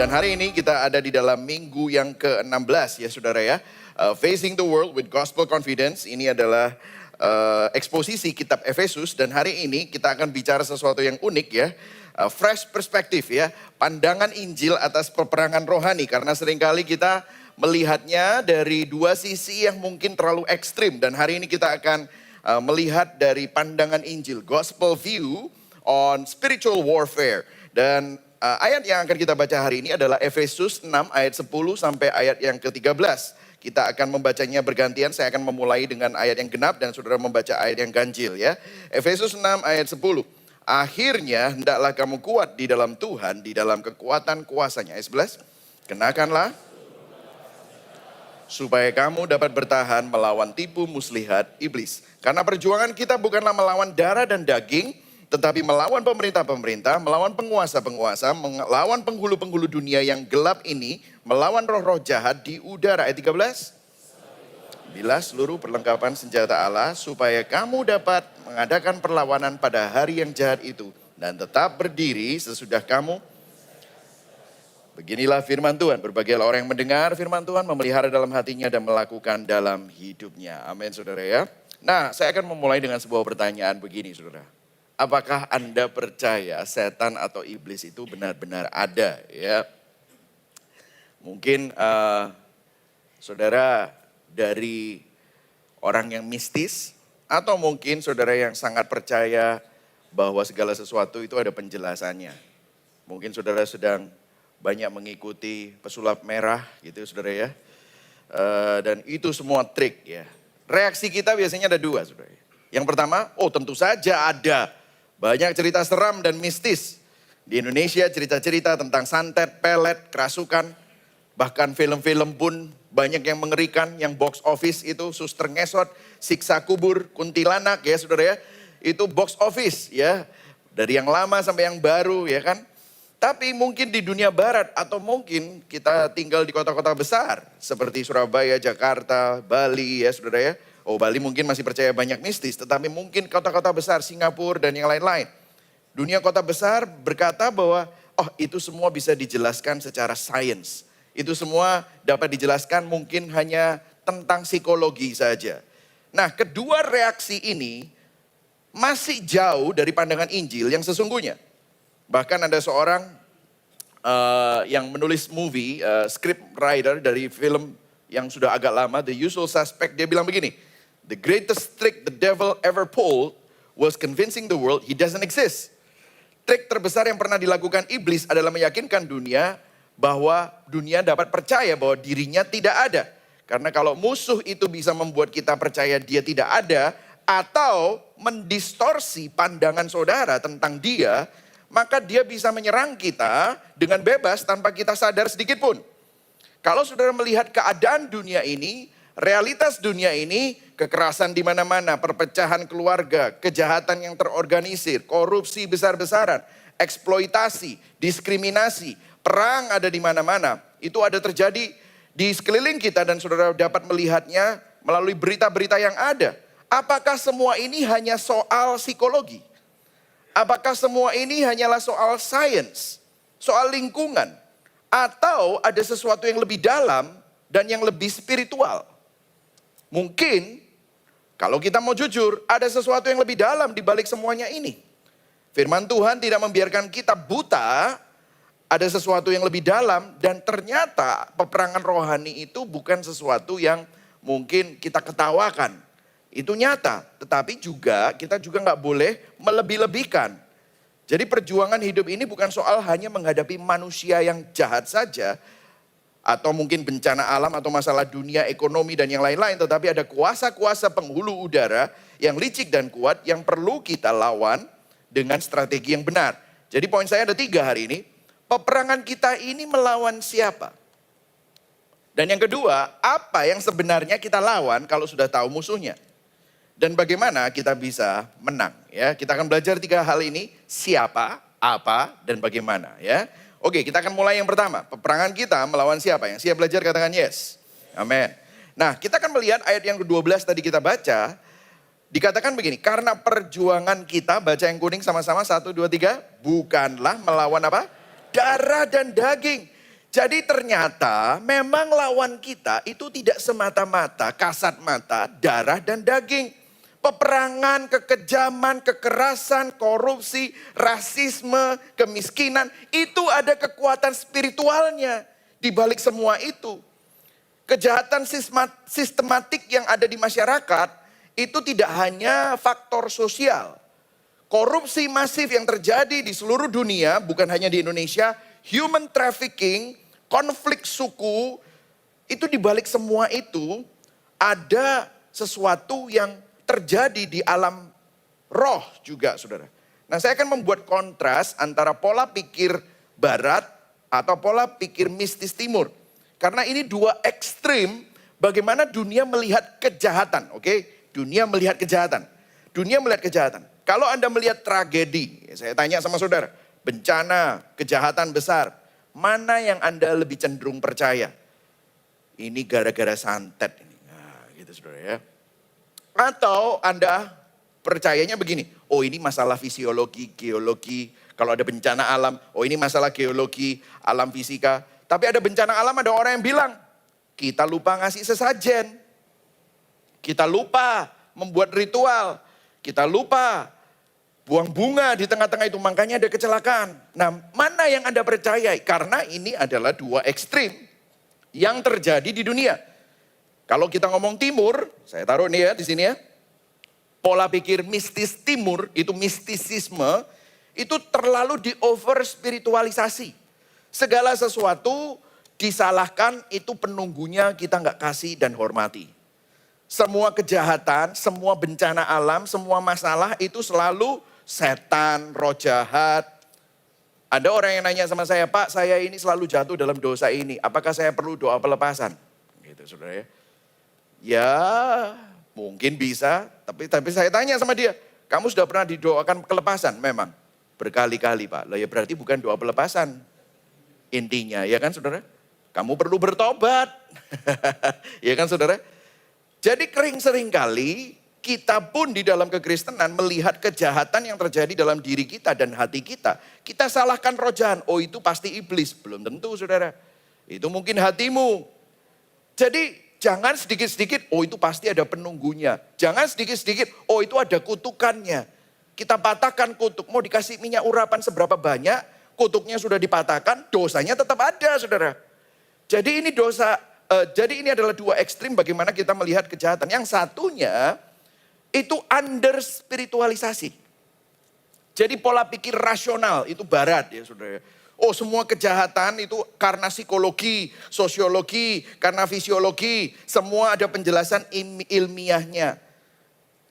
Dan hari ini kita ada di dalam minggu yang ke-16 ya saudara ya. Facing the World with Gospel Confidence. Ini adalah eksposisi kitab Efesus. Dan hari ini kita akan bicara sesuatu yang unik ya. Fresh perspektif ya. Pandangan Injil atas peperangan rohani. Karena seringkali kita melihatnya dari dua sisi yang mungkin terlalu ekstrim. Dan hari ini kita akan melihat dari pandangan Injil. Gospel view on spiritual warfare. Dan ayat yang akan kita baca hari ini adalah Efesus 6 ayat 10 sampai ayat yang ke-13. Kita akan membacanya bergantian, saya akan memulai dengan ayat yang genap dan saudara membaca ayat yang ganjil ya. Efesus 6 ayat 10. Akhirnya hendaklah kamu kuat di dalam Tuhan, di dalam kekuatan kuasanya. Ayat 11. Kenakanlah supaya kamu dapat bertahan melawan tipu muslihat iblis. Karena perjuangan kita bukanlah melawan darah dan daging, tetapi melawan pemerintah-pemerintah, melawan penguasa-penguasa, melawan penghulu-penghulu dunia yang gelap ini, melawan roh-roh jahat di udara. Ayat 13. Bila seluruh perlengkapan senjata Allah, supaya kamu dapat mengadakan perlawanan pada hari yang jahat itu, dan tetap berdiri sesudah kamu. Beginilah firman Tuhan, berbahagialah orang yang mendengar firman Tuhan, memelihara dalam hatinya dan melakukan dalam hidupnya. Amin saudara ya. Nah, saya akan memulai dengan sebuah pertanyaan begini saudara. Apakah Anda percaya setan atau iblis itu benar-benar ada ya? Mungkin saudara dari orang yang mistis atau mungkin saudara yang sangat percaya bahwa segala sesuatu itu ada penjelasannya. Mungkin saudara sedang banyak mengikuti pesulap merah gitu saudara ya. Dan itu semua trik ya. Reaksi kita biasanya ada dua saudara. Yang pertama, oh tentu saja ada. Banyak cerita seram dan mistis. Di Indonesia cerita-cerita tentang santet, pelet, kerasukan. Bahkan film-film pun banyak yang mengerikan. Yang box office itu suster ngesot, siksa kubur, kuntilanak ya saudara ya. Itu box office ya. Dari yang lama sampai yang baru ya kan. Tapi mungkin di dunia barat atau mungkin kita tinggal di kota-kota besar. Seperti Surabaya, Jakarta, Bali ya saudara ya. Oh Bali mungkin masih percaya banyak mistis, tetapi mungkin kota-kota besar, Singapura dan yang lain-lain. Dunia kota besar berkata bahwa oh itu semua bisa dijelaskan secara sains. Itu semua dapat dijelaskan mungkin hanya tentang psikologi saja. Nah kedua reaksi ini masih jauh dari pandangan Injil yang sesungguhnya. Bahkan ada seorang yang menulis movie, script writer dari film yang sudah agak lama, The Usual Suspect, dia bilang begini. The greatest trick the devil ever pulled was convincing the world he doesn't exist. Trik terbesar yang pernah dilakukan iblis adalah meyakinkan dunia bahwa dunia dapat percaya bahwa dirinya tidak ada. Karena kalau musuh itu bisa membuat kita percaya dia tidak ada atau mendistorsi pandangan saudara tentang dia, maka dia bisa menyerang kita dengan bebas tanpa kita sadar sedikit pun. Kalau saudara melihat keadaan dunia ini, realitas dunia ini, kekerasan di mana-mana, perpecahan keluarga, kejahatan yang terorganisir, korupsi besar-besaran, eksploitasi, diskriminasi, perang ada di mana-mana. Itu ada terjadi di sekeliling kita dan saudara dapat melihatnya melalui berita-berita yang ada. Apakah semua ini hanya soal psikologi? Apakah semua ini hanyalah soal sains, soal lingkungan? Atau ada sesuatu yang lebih dalam dan yang lebih spiritual? Mungkin kalau kita mau jujur, ada sesuatu yang lebih dalam di balik semuanya ini. Firman Tuhan tidak membiarkan kita buta, ada sesuatu yang lebih dalam dan ternyata peperangan rohani itu bukan sesuatu yang mungkin kita ketawakan. Itu nyata, tetapi juga kita juga nggak boleh melebih-lebihkan. Jadi perjuangan hidup ini bukan soal hanya menghadapi manusia yang jahat saja, atau mungkin bencana alam atau masalah dunia, ekonomi dan yang lain-lain. Tetapi ada kuasa-kuasa penghulu udara yang licik dan kuat yang perlu kita lawan dengan strategi yang benar. Jadi poin saya ada 3 hari ini. Peperangan kita ini melawan siapa? Dan yang kedua, apa yang sebenarnya kita lawan kalau sudah tahu musuhnya? Dan bagaimana kita bisa menang? Ya, kita akan belajar 3 hal ini. Siapa, apa, dan bagaimana ya. Oke, kita akan mulai yang pertama. Peperangan kita melawan siapa? Yang siap belajar katakan yes. Amin. Nah, kita akan melihat ayat yang ke-12 tadi kita baca. Dikatakan begini, karena perjuangan kita, baca yang kuning sama-sama, 1, 2, 3. Bukanlah melawan apa? Darah dan daging. Jadi ternyata memang lawan kita itu tidak semata-mata kasat mata, darah dan daging. Peperangan, kekejaman, kekerasan, korupsi, rasisme, kemiskinan, itu ada kekuatan spiritualnya di balik semua itu. Kejahatan sistematik yang ada di masyarakat itu tidak hanya faktor sosial. Korupsi masif yang terjadi di seluruh dunia, bukan hanya di Indonesia, human trafficking, konflik suku, itu di balik semua itu ada sesuatu yang terjadi di alam roh juga, saudara. Nah, saya akan membuat kontras antara pola pikir barat atau pola pikir mistis timur. Karena ini dua ekstrim bagaimana dunia melihat kejahatan, oke? Dunia melihat kejahatan. Dunia melihat kejahatan. Kalau Anda melihat tragedi, saya tanya sama saudara, bencana, kejahatan besar, mana yang Anda lebih cenderung percaya? Ini gara-gara santet ini. Nah, gitu saudara ya. Atau Anda percayanya begini, oh ini masalah fisiologi, geologi, kalau ada bencana alam, oh ini masalah geologi, alam fisika. Tapi ada bencana alam, ada orang yang bilang, kita lupa ngasih sesajen. Kita lupa membuat ritual. Kita lupa buang bunga di tengah-tengah itu, makanya ada kecelakaan. Nah, mana yang Anda percayai? Karena ini adalah dua ekstrim yang terjadi di dunia. Kalau kita ngomong timur, saya taruh nih ya di sini ya. Pola pikir mistis timur, itu mistisisme, itu terlalu di over spiritualisasi. Segala sesuatu disalahkan, itu penunggunya kita nggak kasih dan hormati. Semua kejahatan, semua bencana alam, semua masalah itu selalu setan, roh jahat. Ada orang yang nanya sama saya, Pak, saya ini selalu jatuh dalam dosa ini. Apakah saya perlu doa pelepasan? Gitu saudara ya. Ya mungkin bisa, tapi saya tanya sama dia, kamu sudah pernah didoakan kelepasan? Memang berkali-kali Pak. Lah ya berarti bukan doa pelepasan intinya, ya kan saudara? Kamu perlu bertobat, ya kan saudara? Jadi sering kali kita pun di dalam kekristenan melihat kejahatan yang terjadi dalam diri kita dan hati kita. Kita salahkan roh jahat, oh itu pasti iblis. Belum tentu saudara, itu mungkin hatimu. Jadi jangan sedikit-sedikit, oh itu pasti ada penunggunya. Jangan sedikit-sedikit, oh itu ada kutukannya. Kita patahkan kutuk, mau dikasih minyak urapan seberapa banyak, kutuknya sudah dipatahkan, dosanya tetap ada saudara. Jadi ini jadi ini adalah dua ekstrim bagaimana kita melihat kejahatan. Yang satunya itu under spiritualisasi. Jadi pola pikir rasional itu barat ya saudara. Oh semua kejahatan itu karena psikologi, sosiologi, karena fisiologi. Semua ada penjelasan ilmiahnya.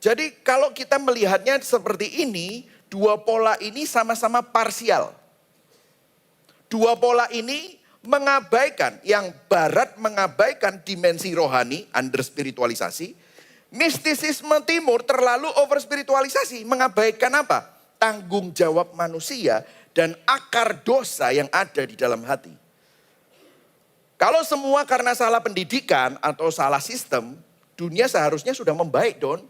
Jadi kalau kita melihatnya seperti ini, dua pola ini sama-sama parsial. Dua pola ini mengabaikan, yang barat mengabaikan dimensi rohani, under spiritualisasi. Mistisisme timur terlalu over spiritualisasi, mengabaikan apa? Tanggung jawab manusia dan akar dosa yang ada di dalam hati. Kalau semua karena salah pendidikan atau salah sistem, dunia seharusnya sudah membaik Don.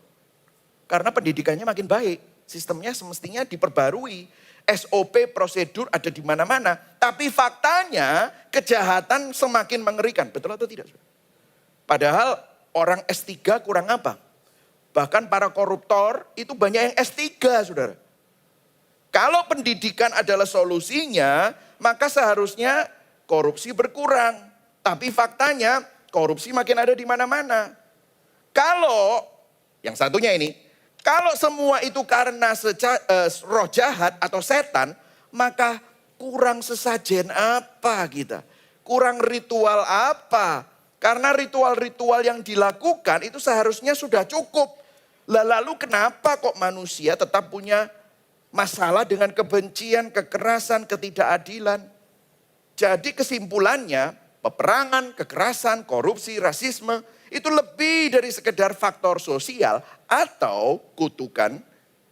Karena pendidikannya makin baik, sistemnya semestinya diperbarui. SOP, prosedur ada di mana-mana. Tapi faktanya kejahatan semakin mengerikan. Betul atau tidak? Padahal orang S3 kurang apa? Bahkan para koruptor itu banyak yang S3 saudara. Kalau pendidikan adalah solusinya, maka seharusnya korupsi berkurang. Tapi faktanya korupsi makin ada di mana-mana. Kalau, yang satunya ini, kalau semua itu karena roh jahat atau setan, maka kurang sesajen apa kita? Kurang ritual apa? Karena ritual-ritual yang dilakukan itu seharusnya sudah cukup. Lalu kenapa kok manusia tetap punya masalah dengan kebencian, kekerasan, ketidakadilan? Jadi kesimpulannya, peperangan, kekerasan, korupsi, rasisme, itu lebih dari sekedar faktor sosial atau kutukan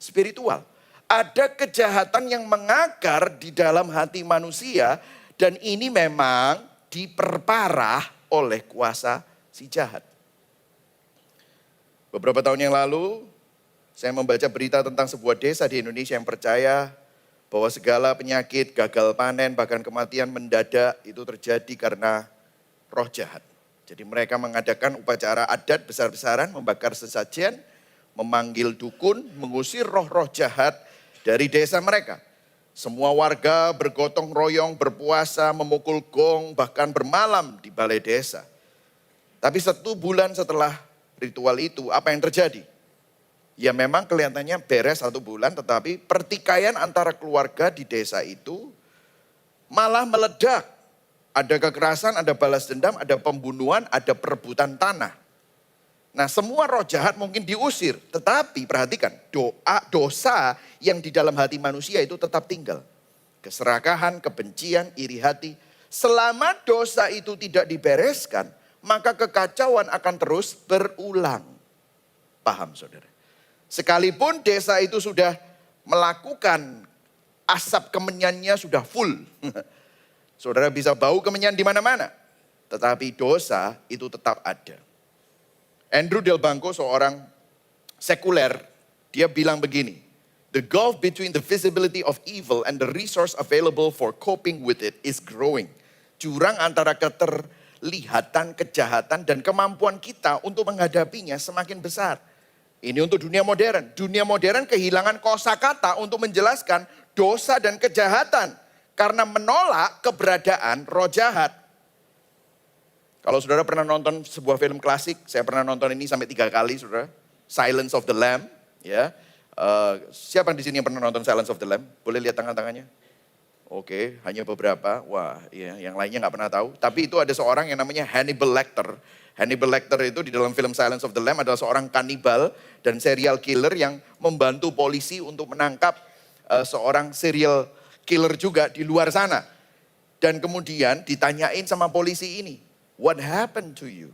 spiritual. Ada kejahatan yang mengakar di dalam hati manusia dan ini memang diperparah oleh kuasa si jahat. Beberapa tahun yang lalu saya membaca berita tentang sebuah desa di Indonesia yang percaya bahwa segala penyakit, gagal panen, bahkan kematian mendadak itu terjadi karena roh jahat. Jadi mereka mengadakan upacara adat besar-besaran, membakar sesajen, memanggil dukun, mengusir roh-roh jahat dari desa mereka. Semua warga bergotong royong, berpuasa, memukul gong, bahkan bermalam di balai desa. Tapi 1 bulan setelah ritual itu, apa yang terjadi? Ya memang kelihatannya beres 1 bulan, tetapi pertikaian antara keluarga di desa itu malah meledak. Ada kekerasan, ada balas dendam, ada pembunuhan, ada perebutan tanah. Nah semua roh jahat mungkin diusir, tetapi perhatikan dosa yang di dalam hati manusia itu tetap tinggal. Keserakahan, kebencian, iri hati. Selama dosa itu tidak dibereskan, maka kekacauan akan terus berulang. Paham saudara? Sekalipun desa itu sudah melakukan asap kemenyannya sudah full. Saudara bisa bau kemenyan di mana-mana. Tetapi dosa itu tetap ada. Andrew Del Banco seorang sekuler, dia bilang begini. The gulf between the visibility of evil and the resource available for coping with it is growing. Jurang antara keterlihatan, kejahatan dan kemampuan kita untuk menghadapinya semakin besar. Ini untuk dunia modern. Dunia modern kehilangan kosakata untuk menjelaskan dosa dan kejahatan. Karena menolak keberadaan roh jahat. Kalau saudara pernah nonton sebuah film klasik, saya pernah nonton ini sampai 3 kali saudara. Silence of the Lamb. Ya. Siapa di sini yang pernah nonton Silence of the Lamb? Boleh lihat tangan-tangannya? Oke, hanya beberapa. Wah, iya, yang lainnya nggak pernah tahu. Tapi itu ada seorang yang namanya Hannibal Lecter. Hannibal Lecter itu di dalam film Silence of the Lamb adalah seorang kanibal dan serial killer yang membantu polisi untuk menangkap seorang serial killer juga di luar sana. Dan kemudian ditanyain sama polisi ini, what happened to you?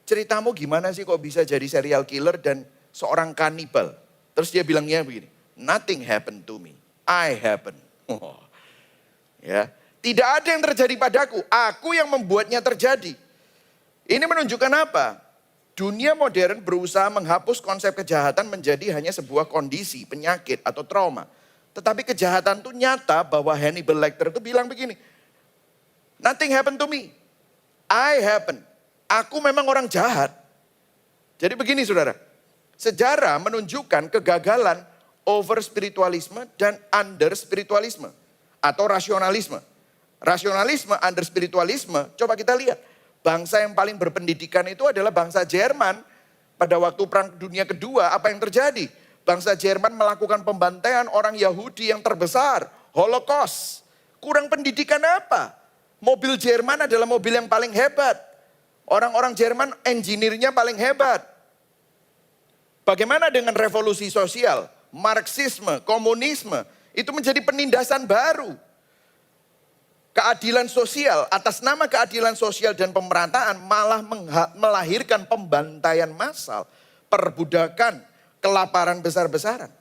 Ceritamu gimana sih kok bisa jadi serial killer dan seorang kanibal? Terus dia bilangnya begini, nothing happened to me, I happened. Ya, tidak ada yang terjadi padaku, aku yang membuatnya terjadi. Ini menunjukkan apa? Dunia modern berusaha menghapus konsep kejahatan menjadi hanya sebuah kondisi, penyakit atau trauma. Tetapi kejahatan itu nyata bahwa Hannibal Lecter itu bilang begini. Nothing happened to me. I happen. Aku memang orang jahat. Jadi begini saudara. Sejarah menunjukkan kegagalan over spiritualisme dan under spiritualisme. Atau rasionalisme. Rasionalisme, under spiritualisme. Coba kita lihat. Bangsa yang paling berpendidikan itu adalah bangsa Jerman. Pada waktu Perang Dunia Kedua apa yang terjadi? Bangsa Jerman melakukan pembantaian orang Yahudi yang terbesar. Holocaust. Kurang pendidikan apa? Mobil Jerman adalah mobil yang paling hebat. Orang-orang Jerman engineer-nya paling hebat. Bagaimana dengan revolusi sosial? Marxisme, komunisme. Itu menjadi penindasan baru. Keadilan sosial, atas nama keadilan sosial dan pemerataan malah melahirkan pembantaian massal. Perbudakan. Kelaparan besar-besaran.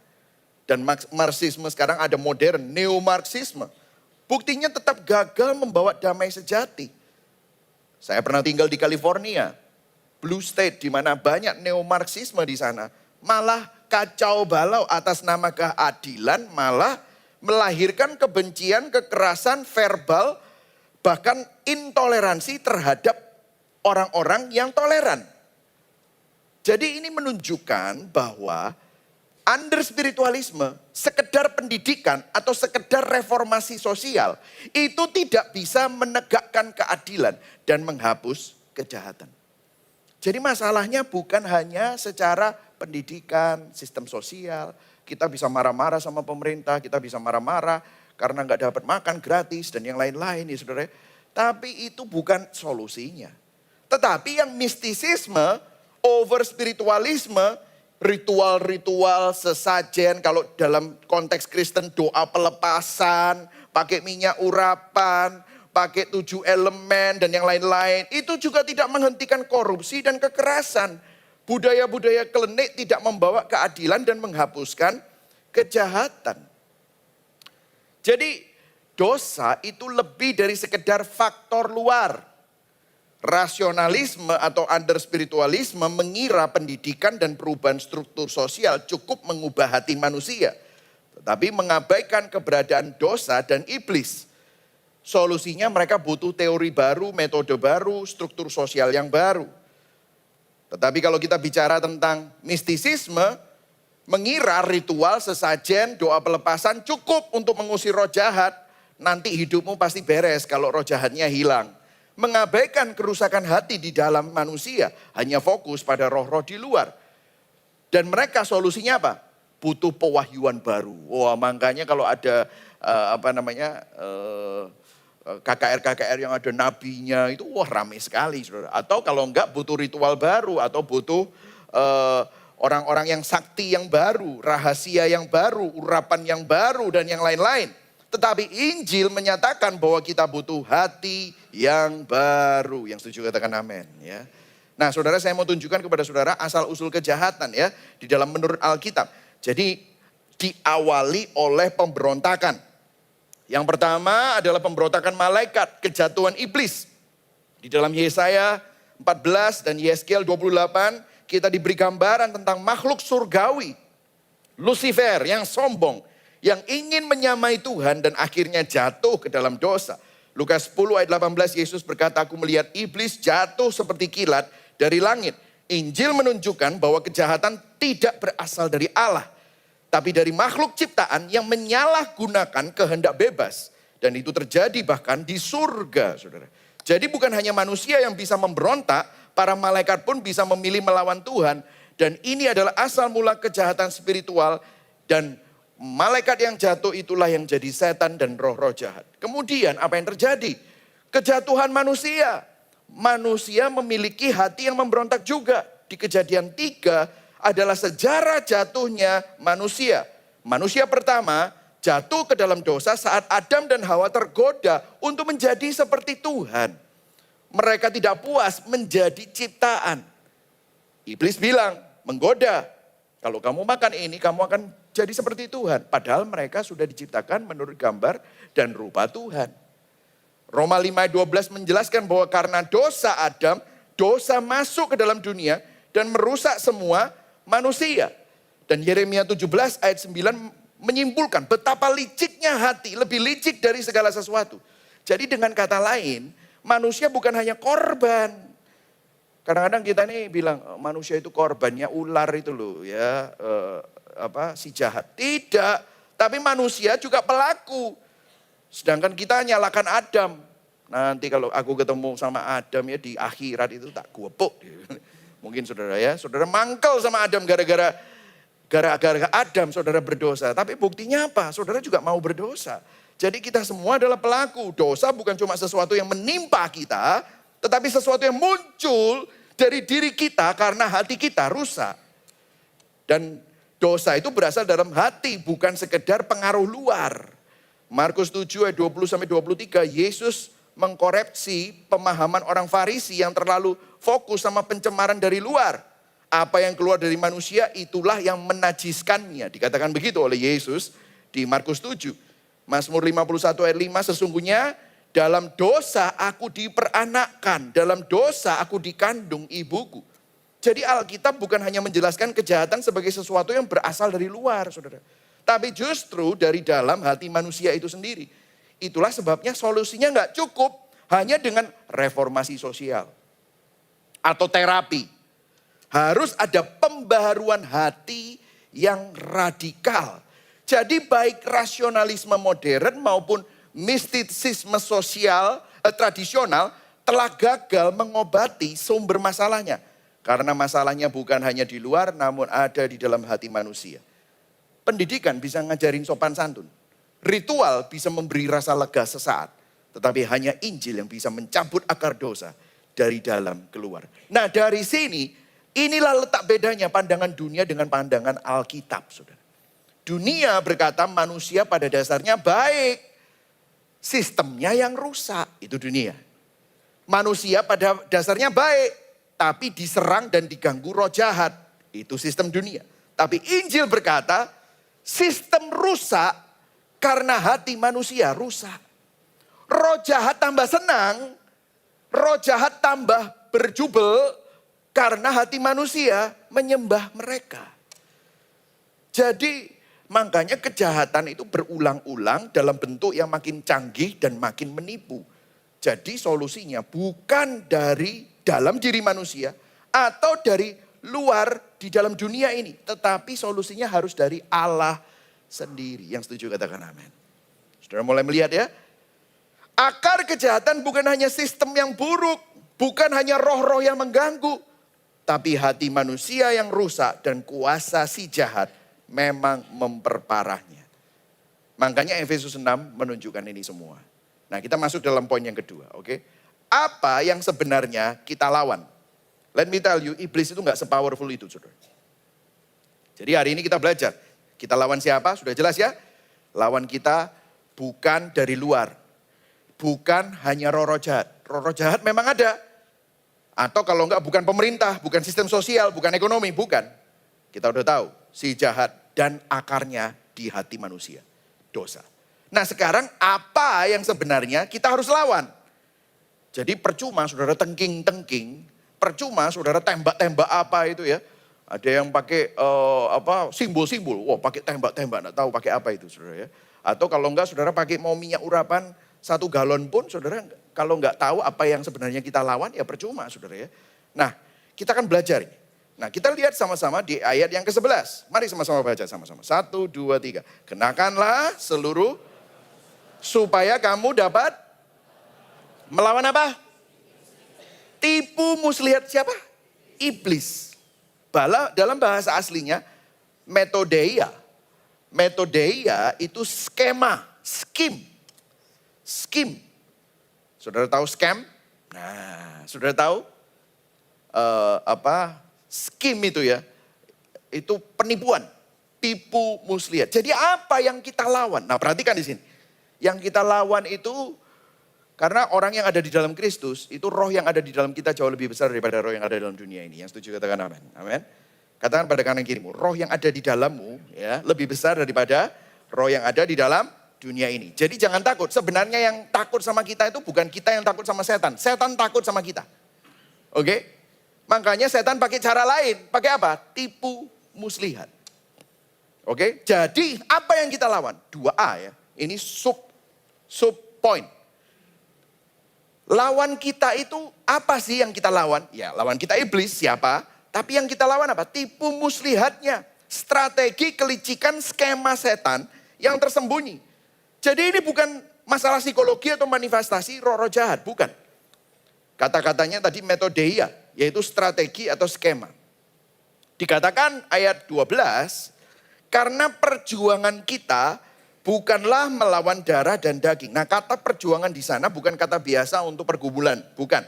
Dan Marxisme sekarang ada modern, neo-Marxisme. Buktinya tetap gagal membawa damai sejati. Saya pernah tinggal di California, Blue State, di mana banyak neo-Marxisme di sana. Malah kacau balau atas nama keadilan, malah melahirkan kebencian, kekerasan, verbal, bahkan intoleransi terhadap orang-orang yang toleran. Jadi ini menunjukkan bahwa under spiritualisme, sekedar pendidikan atau sekedar reformasi sosial, itu tidak bisa menegakkan keadilan dan menghapus kejahatan. Jadi masalahnya bukan hanya secara pendidikan, sistem sosial, kita bisa marah-marah sama pemerintah, kita bisa marah-marah karena nggak dapat makan gratis dan yang lain-lain ya saudara. Tapi itu bukan solusinya. Tetapi yang mistisisme, over spiritualisme, ritual-ritual sesajen, kalau dalam konteks Kristen doa pelepasan, pakai minyak urapan, pakai 7 elemen dan yang lain-lain. Itu juga tidak menghentikan korupsi dan kekerasan. Budaya-budaya klinik tidak membawa keadilan dan menghapuskan kejahatan. Jadi dosa itu lebih dari sekedar faktor luar. Rasionalisme atau under spiritualisme mengira pendidikan dan perubahan struktur sosial cukup mengubah hati manusia. tetapi mengabaikan keberadaan dosa dan iblis. Solusinya mereka butuh teori baru, metode baru, struktur sosial yang baru. Tetapi kalau kita bicara tentang mistisisme, mengira ritual, sesajen, doa pelepasan cukup untuk mengusir roh jahat, nanti hidupmu pasti beres kalau roh jahatnya hilang. Mengabaikan kerusakan hati di dalam manusia, hanya fokus pada roh-roh di luar. Dan mereka solusinya apa? Butuh pewahyuan baru. Wah, makanya kalau ada KKR yang ada nabinya itu wah ramai sekali, saudara. Atau kalau enggak butuh ritual baru atau butuh orang-orang yang sakti yang baru, rahasia yang baru, urapan yang baru dan yang lain-lain. Tetapi Injil menyatakan bahwa kita butuh hati yang baru. Yang setuju katakan amin ya. Nah, saudara, saya mau tunjukkan kepada saudara asal usul kejahatan ya di dalam menurut Alkitab. Jadi diawali oleh pemberontakan. Yang pertama adalah pemberontakan malaikat, kejatuhan iblis. Di dalam Yesaya 14 dan Yeskiel 28 kita diberi gambaran tentang makhluk surgawi. Lucifer yang sombong, yang ingin menyamai Tuhan dan akhirnya jatuh ke dalam dosa. Lukas 10 ayat 18 Yesus berkata, aku melihat iblis jatuh seperti kilat dari langit. Injil menunjukkan bahwa kejahatan tidak berasal dari Allah, tapi dari makhluk ciptaan yang menyalahgunakan kehendak bebas. Dan itu terjadi bahkan di surga, saudara. Jadi bukan hanya manusia yang bisa memberontak, para malaikat pun bisa memilih melawan Tuhan. Dan ini adalah asal mula kejahatan spiritual. Dan malaikat yang jatuh itulah yang jadi setan dan roh-roh jahat. Kemudian apa yang terjadi? Kejatuhan manusia. Manusia memiliki hati yang memberontak juga. Di Kejadian 3 adalah sejarah jatuhnya manusia. Manusia pertama jatuh ke dalam dosa saat Adam dan Hawa tergoda untuk menjadi seperti Tuhan. Mereka tidak puas menjadi ciptaan. Iblis bilang, menggoda. Kalau kamu makan ini, kamu akan jadi seperti Tuhan. Padahal mereka sudah diciptakan menurut gambar dan rupa Tuhan. Roma 5 ayat 12 menjelaskan bahwa karena dosa Adam, dosa masuk ke dalam dunia dan merusak semua manusia. Dan Yeremia 17 ayat 9 menyimpulkan betapa liciknya hati, lebih licik dari segala sesuatu. Jadi dengan kata lain, manusia bukan hanya korban. Kadang-kadang kita nih bilang manusia itu korbannya ular itu loh ya, si jahat. Tidak, tapi manusia juga pelaku. Sedangkan kita nyalakan Adam. Nanti kalau aku ketemu sama Adam ya di akhirat itu tak gopok. Mungkin saudara ya, saudara mangkel sama Adam gara-gara Adam saudara berdosa. Tapi buktinya apa? Saudara juga mau berdosa. Jadi kita semua adalah pelaku. Dosa bukan cuma sesuatu yang menimpa kita, tetapi sesuatu yang muncul dari diri kita karena hati kita rusak. Dan dosa itu berasal dalam hati, bukan sekedar pengaruh luar. Markus 7 ayat 20-23, Yesus mengkoreksi pemahaman orang Farisi yang terlalu fokus sama pencemaran dari luar. Apa yang keluar dari manusia itulah yang menajiskannya. Dikatakan begitu oleh Yesus di Markus 7. Mazmur 51 ayat 5, sesungguhnya dalam dosa aku diperanakkan, dalam dosa aku dikandung ibuku. Jadi Alkitab bukan hanya menjelaskan kejahatan sebagai sesuatu yang berasal dari luar, saudara. Tapi justru dari dalam hati manusia itu sendiri. Itulah sebabnya solusinya nggak cukup hanya dengan reformasi sosial atau terapi. Harus ada pembaharuan hati yang radikal. Jadi baik rasionalisme modern maupun mistisisme sosial tradisional telah gagal mengobati sumber masalahnya. Karena masalahnya bukan hanya di luar namun ada di dalam hati manusia. Pendidikan bisa ngajarin sopan santun. Ritual bisa memberi rasa lega sesaat. Tetapi hanya Injil yang bisa mencabut akar dosa dari dalam keluar. Nah dari sini, inilah letak bedanya pandangan dunia dengan pandangan Alkitab, saudara. Dunia berkata manusia pada dasarnya baik. Sistemnya yang rusak, itu dunia. Manusia pada dasarnya baik, tapi diserang dan diganggu roh jahat. Itu sistem dunia. Tapi Injil berkata, sistem rusak karena hati manusia rusak. Roh jahat tambah senang, roh jahat tambah berjubel karena hati manusia menyembah mereka. Jadi Makanya kejahatan itu berulang-ulang dalam bentuk yang makin canggih dan makin menipu. Jadi solusinya bukan dari dalam diri manusia atau dari luar di dalam dunia ini. Tetapi solusinya harus dari Allah sendiri. Yang setuju katakan amin. Saudara mulai melihat ya. Akar kejahatan bukan hanya sistem yang buruk. Bukan hanya roh-roh yang mengganggu. Tapi hati manusia yang rusak dan kuasa si jahat memang memperparahnya. Makanya Efesus 6 menunjukkan ini semua. Nah kita masuk dalam poin yang kedua, oke? Apa yang sebenarnya kita lawan? Let me tell you, iblis itu gak sepowerful itu, saudara. Jadi hari ini kita belajar. Kita lawan siapa? Sudah jelas ya? Lawan kita bukan dari luar. Bukan hanya roh-roh jahat. Roh-roh jahat memang ada. Atau kalau enggak bukan pemerintah, bukan sistem sosial, bukan ekonomi, bukan. Kita udah tahu, si jahat dan akarnya di hati manusia. Dosa. Nah sekarang apa yang sebenarnya kita harus lawan? Jadi percuma saudara tengking-tengking, percuma saudara tembak-tembak apa itu ya. Ada yang pakai simbol-simbol, wah pakai tembak-tembak, enggak tahu pakai apa itu saudara ya. Atau kalau enggak saudara pakai mau minyak urapan 1 galon pun saudara kalau enggak tahu apa yang sebenarnya kita lawan ya percuma saudara ya. Nah kita akan belajar ini. Nah kita lihat sama-sama di ayat yang ke-11. Mari sama-sama baca sama-sama. 1, 2, 3. Kenakanlah seluruh supaya kamu dapat melawan apa? Tipu muslihat siapa? Iblis. Dalam bahasa aslinya metodeia. Metodeia itu skema, skim. Saudara tahu scam? Nah, saudara tahu skim itu ya? Itu penipuan, tipu muslihat. Jadi apa yang kita lawan? Nah, perhatikan di sini. Yang kita lawan itu karena orang yang ada di dalam Kristus, itu roh yang ada di dalam kita jauh lebih besar daripada roh yang ada dalam dunia ini. Yang setuju katakan amin. Amin. Katakan pada kanan kirimu, roh yang ada di dalammu ya lebih besar daripada roh yang ada di dalam dunia ini. Jadi jangan takut. Sebenarnya yang takut sama kita itu bukan kita yang takut sama setan. Setan takut sama kita. Oke? Makanya setan pakai cara lain. Pakai apa? Tipu muslihat. Oke? Jadi apa yang kita lawan? 2A ya. Ini sub point. Lawan kita itu apa sih yang kita lawan? Ya lawan kita iblis siapa? Tapi yang kita lawan apa? Tipu muslihatnya. Strategi kelicikan skema setan yang tersembunyi. Jadi ini bukan masalah psikologi atau manifestasi roh-roh jahat, bukan. Kata-katanya tadi metodeia, yaitu strategi atau skema. Dikatakan ayat 12, karena perjuangan kita bukanlah melawan darah dan daging. Nah kata perjuangan di sana bukan kata biasa untuk pergumulan, bukan.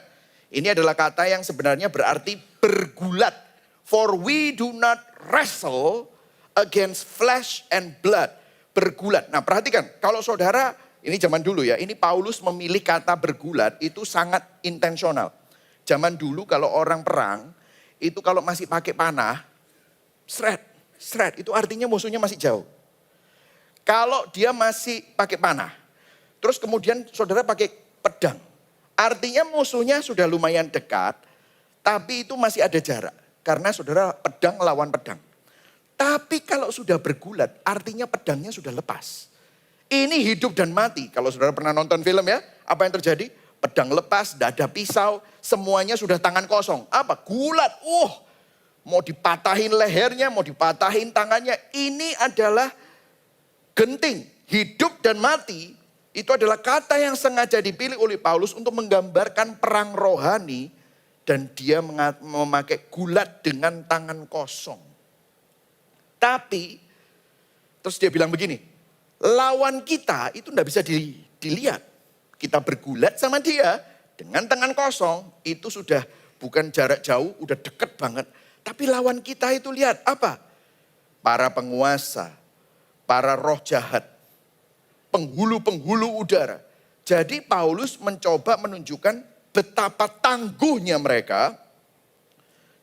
Ini adalah kata yang sebenarnya berarti bergulat. For we do not wrestle against flesh and blood. Bergulat. Nah perhatikan, kalau saudara, ini zaman dulu ya, ini Paulus memilih kata bergulat itu sangat intensional. Zaman dulu kalau orang perang, itu kalau masih pakai panah, seret, itu artinya musuhnya masih jauh. Kalau dia masih pakai panah, terus kemudian saudara pakai pedang, artinya musuhnya sudah lumayan dekat, tapi itu masih ada jarak. Karena saudara pedang lawan pedang. Tapi kalau sudah bergulat, artinya pedangnya sudah lepas. Ini hidup dan mati. Kalau saudara pernah nonton film ya, apa yang terjadi? Pedang lepas, tidak ada pisau, semuanya sudah tangan kosong. Apa? Gulat. Mau dipatahin lehernya, mau dipatahin tangannya. Ini adalah genting. Hidup dan mati, itu adalah kata yang sengaja dipilih oleh Paulus untuk menggambarkan perang rohani. Dan dia memakai gulat dengan tangan kosong. Tapi, terus dia bilang begini, lawan kita itu tidak bisa dilihat. Kita bergulat sama dia dengan tangan kosong, itu sudah bukan jarak jauh, udah deket banget. Tapi lawan kita itu lihat apa? Para penguasa, para roh jahat, penghulu-penghulu udara. Jadi Paulus mencoba menunjukkan betapa tangguhnya mereka.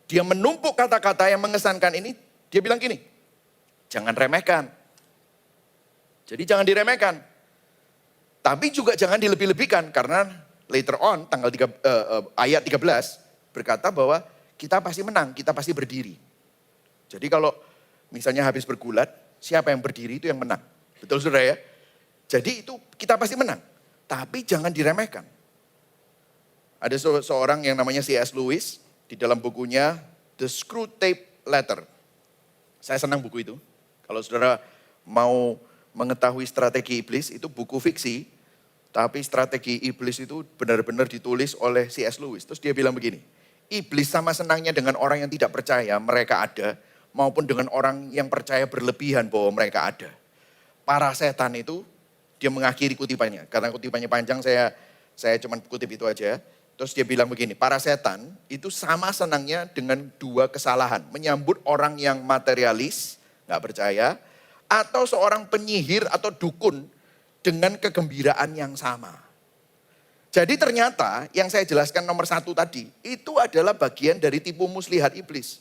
Dia menumpuk kata-kata yang mengesankan ini, dia bilang gini, jangan remehkan. Jadi jangan diremehkan. Tapi juga jangan dilebih-lebihkan. Karena later on, ayat 13 berkata bahwa kita pasti menang, kita pasti berdiri. Jadi kalau misalnya habis bergulat, siapa yang berdiri itu yang menang. Betul saudara ya? Jadi itu kita pasti menang. Tapi jangan diremehkan. Ada seorang yang namanya C.S. Lewis. Di dalam bukunya The Screwtape Letter. Saya senang buku itu. Kalau saudara mau mengetahui strategi iblis, itu buku fiksi. Tapi strategi iblis itu benar-benar ditulis oleh C.S. Lewis. Terus dia bilang begini. Iblis sama senangnya dengan orang yang tidak percaya mereka ada. Maupun dengan orang yang percaya berlebihan bahwa mereka ada. Para setan itu, dia mengakhiri kutipannya. Karena kutipannya panjang, saya cuma kutip itu aja. Terus dia bilang begini, para setan itu sama senangnya dengan dua kesalahan. Menyambut orang yang materialis, gak percaya. Atau seorang penyihir atau dukun dengan kegembiraan yang sama. Jadi ternyata yang saya jelaskan nomor 1 tadi, itu adalah bagian dari tipu muslihat iblis.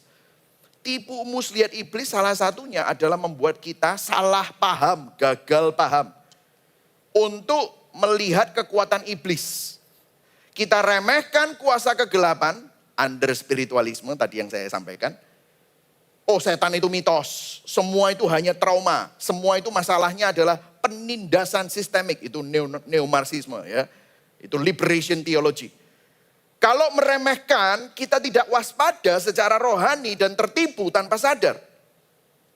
Tipu muslihat iblis salah satunya adalah membuat kita salah paham, gagal paham. Untuk melihat kekuatan iblis. Kita remehkan kuasa kegelapan, under spiritualisme tadi yang saya sampaikan. Oh setan itu mitos, semua itu hanya trauma. Semua itu masalahnya adalah penindasan sistemik, itu neomarxisme ya. Itu liberation theology. Kalau meremehkan, kita tidak waspada secara rohani dan tertipu tanpa sadar.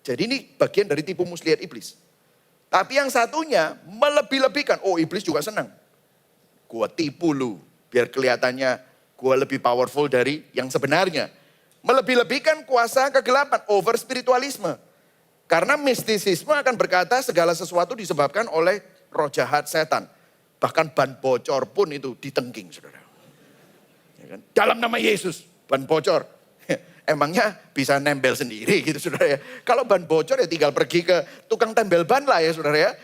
Jadi ini bagian dari tipu muslihat iblis. Tapi yang satunya melebih-lebihkan. Oh iblis juga senang. Gua tipu lu, biar kelihatannya gua lebih powerful dari yang sebenarnya. Melebih-lebihkan kuasa kegelapan, over spiritualisme. Karena mistisisme akan berkata segala sesuatu disebabkan oleh roh jahat setan. Bahkan ban bocor pun itu ditengking saudara. Ya kan? Dalam nama Yesus, ban bocor. Emangnya bisa nempel sendiri gitu saudara ya. Kalau ban bocor ya tinggal pergi ke tukang tempel ban lah ya saudara ya.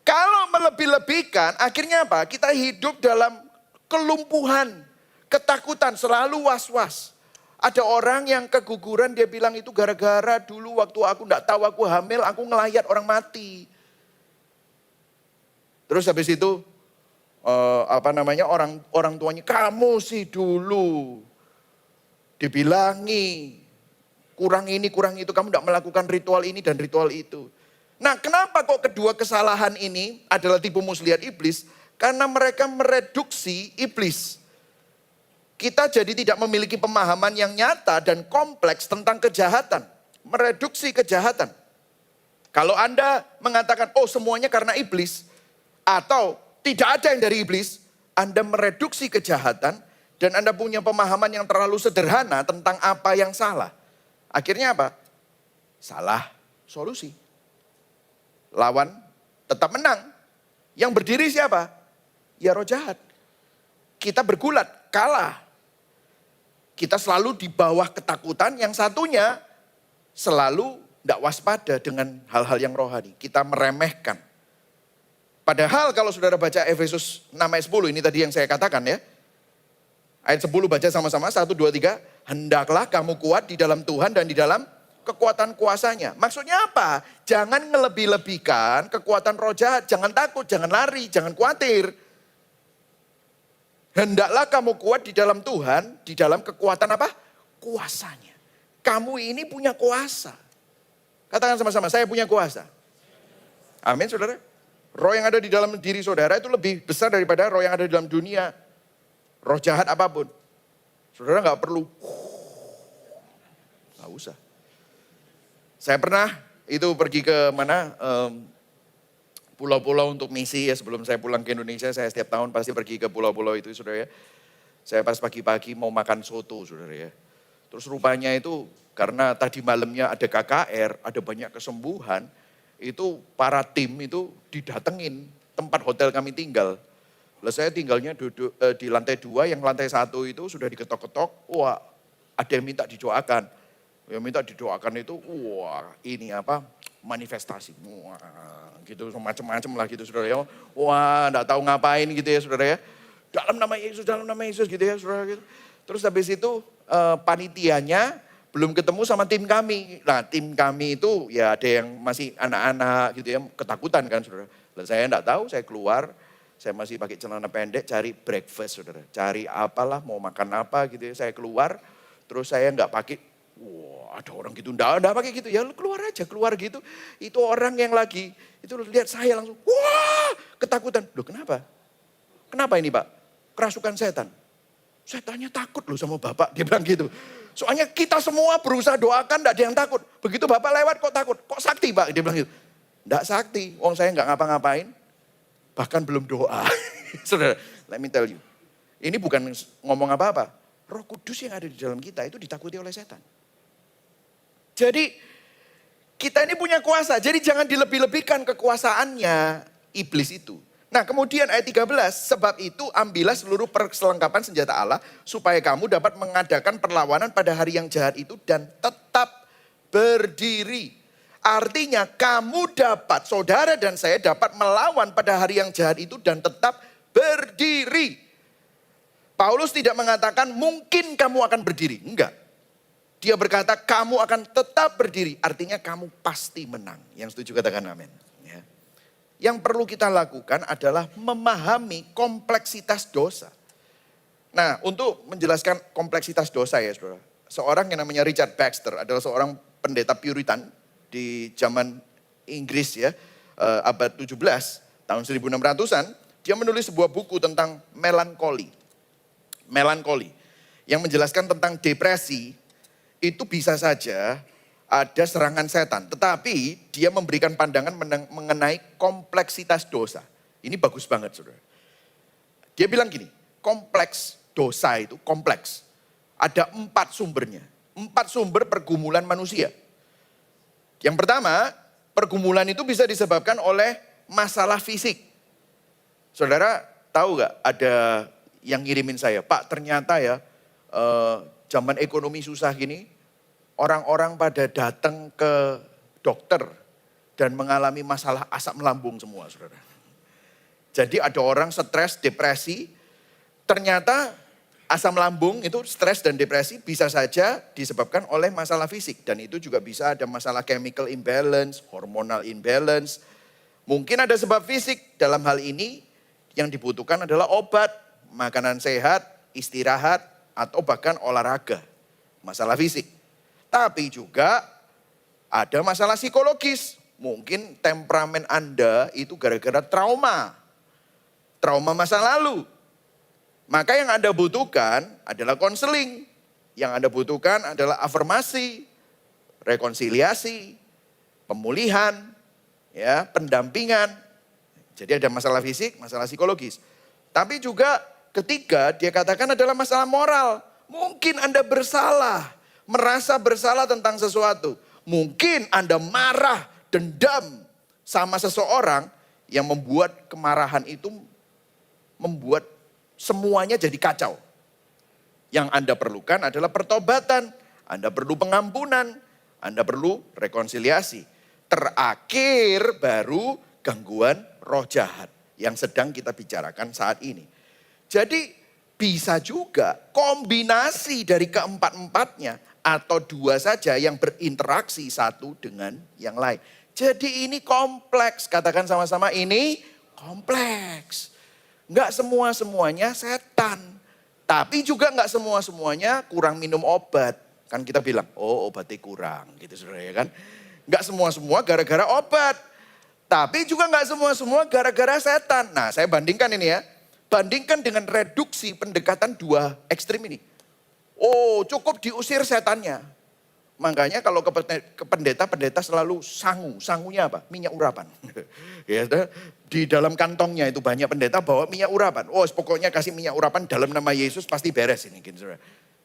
Kalau melebih-lebihkan akhirnya apa? Kita hidup dalam kelumpuhan, ketakutan, selalu was-was. Ada orang yang keguguran dia bilang itu gara-gara dulu waktu aku enggak tahu aku hamil aku ngelayat orang mati. Terus habis itu orang tuanya kamu sih dulu dibilangi kurang ini kurang itu kamu tidak melakukan ritual ini dan ritual itu. Nah kenapa kok kedua kesalahan ini adalah tipu muslihat iblis? Karena mereka mereduksi iblis. Kita jadi tidak memiliki pemahaman yang nyata dan kompleks tentang kejahatan. Mereduksi kejahatan. Kalau Anda mengatakan oh semuanya karena iblis. Atau tidak ada yang dari iblis, Anda mereduksi kejahatan dan Anda punya pemahaman yang terlalu sederhana tentang apa yang salah. Akhirnya apa? Salah solusi. Lawan tetap menang. Yang berdiri siapa? Ya roh jahat. Kita bergulat, kalah. Kita selalu di bawah ketakutan, yang satunya selalu tidak waspada dengan hal-hal yang rohani. Kita meremehkan. Padahal kalau saudara baca Efesus 6 ayat 10, ini tadi yang saya katakan ya. Ayat 10 baca sama-sama, 1, 2, 3. Hendaklah kamu kuat di dalam Tuhan dan di dalam kekuatan kuasanya. Maksudnya apa? Jangan ngelebih-lebihkan kekuatan roh jahat. Jangan takut, jangan lari, jangan khawatir. Hendaklah kamu kuat di dalam Tuhan, di dalam kekuatan apa? Kuasanya. Kamu ini punya kuasa. Katakan sama-sama, saya punya kuasa. Amin saudara. Roh yang ada di dalam diri saudara itu lebih besar daripada roh yang ada di dalam dunia. Roh jahat apapun. Saudara gak perlu. Gak usah. Saya pernah itu pergi ke mana? Pulau-pulau untuk misi ya. Sebelum saya pulang ke Indonesia, saya setiap tahun pasti pergi ke pulau-pulau itu saudara ya. Saya pas pagi-pagi mau makan soto saudara ya. Terus rupanya itu karena tadi malamnya ada KKR, ada banyak kesembuhan. Itu para tim itu didatengin tempat hotel kami tinggal. Lah saya tinggalnya duduk di lantai 2, yang lantai 1 itu sudah diketok-ketok. Wah, ada yang minta didoakan. Yang minta didoakan itu, wah ini apa? Manifestasi. Wah, gitu macam-macam lah gitu saudara ya. Wah, enggak tahu ngapain gitu ya saudara ya. Dalam nama Yesus gitu ya saudara gitu. Terus habis itu panitianya belum ketemu sama tim kami. Nah tim kami itu ya ada yang masih anak-anak gitu ya, ketakutan kan saudara. Lalu saya enggak tahu, saya keluar, saya masih pakai celana pendek cari breakfast saudara. Cari apalah, mau makan apa gitu ya. Saya keluar, terus saya enggak pakai Wah, ada orang gitu, enggak pakai gitu. Ya lu keluar aja, keluar gitu. Itu orang yang lagi, itu lihat saya langsung, wah ketakutan. Loh kenapa? Kenapa ini Pak? Kerasukan setan. Setannya takut loh sama Bapak, dia bilang gitu. Soalnya kita semua berusaha doakan, enggak ada yang takut. Begitu Bapak lewat kok takut? Kok sakti Pak? Dia bilang gitu. Enggak sakti, wong saya enggak ngapa-ngapain. Bahkan belum doa. Saudara, let me tell you. Ini bukan ngomong apa-apa. Roh Kudus yang ada di dalam kita itu ditakuti oleh setan. Jadi kita ini punya kuasa. Jadi jangan dilebih-lebihkan kekuasaannya iblis itu. Nah kemudian ayat 13. Sebab itu ambillah seluruh perlengkapan senjata Allah. Supaya kamu dapat mengadakan perlawanan pada hari yang jahat itu. Dan tetap berdiri. Artinya kamu dapat, saudara dan saya dapat melawan pada hari yang jahat itu. Dan tetap berdiri. Paulus tidak mengatakan mungkin kamu akan berdiri. Enggak. Dia berkata kamu akan tetap berdiri. Artinya kamu pasti menang. Yang setuju katakan amin. Ya. Yang perlu kita lakukan adalah memahami kompleksitas dosa. Nah untuk menjelaskan kompleksitas dosa ya saudara. Seorang yang namanya Richard Baxter adalah seorang pendeta Puritan di zaman Inggris ya. Abad 17 tahun 1600-an. Dia menulis sebuah buku tentang melankoli. Melankoli. Yang menjelaskan tentang depresi. Itu bisa saja ada serangan setan. Tetapi dia memberikan pandangan mengenai kompleksitas dosa. Ini bagus banget saudara. Dia bilang gini, kompleks dosa itu kompleks. Ada 4 sumbernya. 4 sumber pergumulan manusia. Yang pertama, pergumulan itu bisa disebabkan oleh masalah fisik. Saudara tahu gak ada yang ngirimin saya, Pak ternyata ya zaman ekonomi susah gini, orang-orang pada datang ke dokter dan mengalami masalah asam lambung semua, saudara. Jadi ada orang stres, depresi, ternyata asam lambung itu stres dan depresi bisa saja disebabkan oleh masalah fisik. Dan itu juga bisa ada masalah chemical imbalance, hormonal imbalance. Mungkin ada sebab fisik, dalam hal ini yang dibutuhkan adalah obat, makanan sehat, istirahat, atau bahkan olahraga, masalah fisik. Tapi juga ada masalah psikologis. Mungkin temperamen Anda itu gara-gara trauma masa lalu. Maka yang Anda butuhkan adalah konseling. Yang Anda butuhkan adalah afirmasi, rekonsiliasi, pemulihan, ya, pendampingan. Jadi ada masalah fisik, masalah psikologis. Tapi juga ketiga, dia katakan adalah masalah moral. Mungkin Anda bersalah, merasa bersalah tentang sesuatu. Mungkin Anda marah, dendam sama seseorang yang membuat kemarahan itu membuat semuanya jadi kacau. Yang Anda perlukan adalah pertobatan, Anda perlu pengampunan, Anda perlu rekonsiliasi. Terakhir baru gangguan roh jahat yang sedang kita bicarakan saat ini. Jadi bisa juga kombinasi dari keempat-empatnya atau 2 saja yang berinteraksi satu dengan yang lain. Jadi ini kompleks, katakan sama-sama ini kompleks. Enggak semua-semuanya setan, tapi juga enggak semua-semuanya kurang minum obat. Kan kita bilang, oh obatnya kurang gitu saudara ya kan. Enggak semua-semua gara-gara obat, tapi juga enggak semua-semua gara-gara setan. Nah saya bandingkan ini ya. Bandingkan dengan reduksi pendekatan 2 ekstrim ini. Oh cukup diusir setannya. Makanya kalau ke pendeta selalu sangu. Sangunya apa? Minyak urapan. Ya, di dalam kantongnya itu banyak pendeta bawa minyak urapan. Oh pokoknya kasih minyak urapan dalam nama Yesus pasti beres ini. Gitu.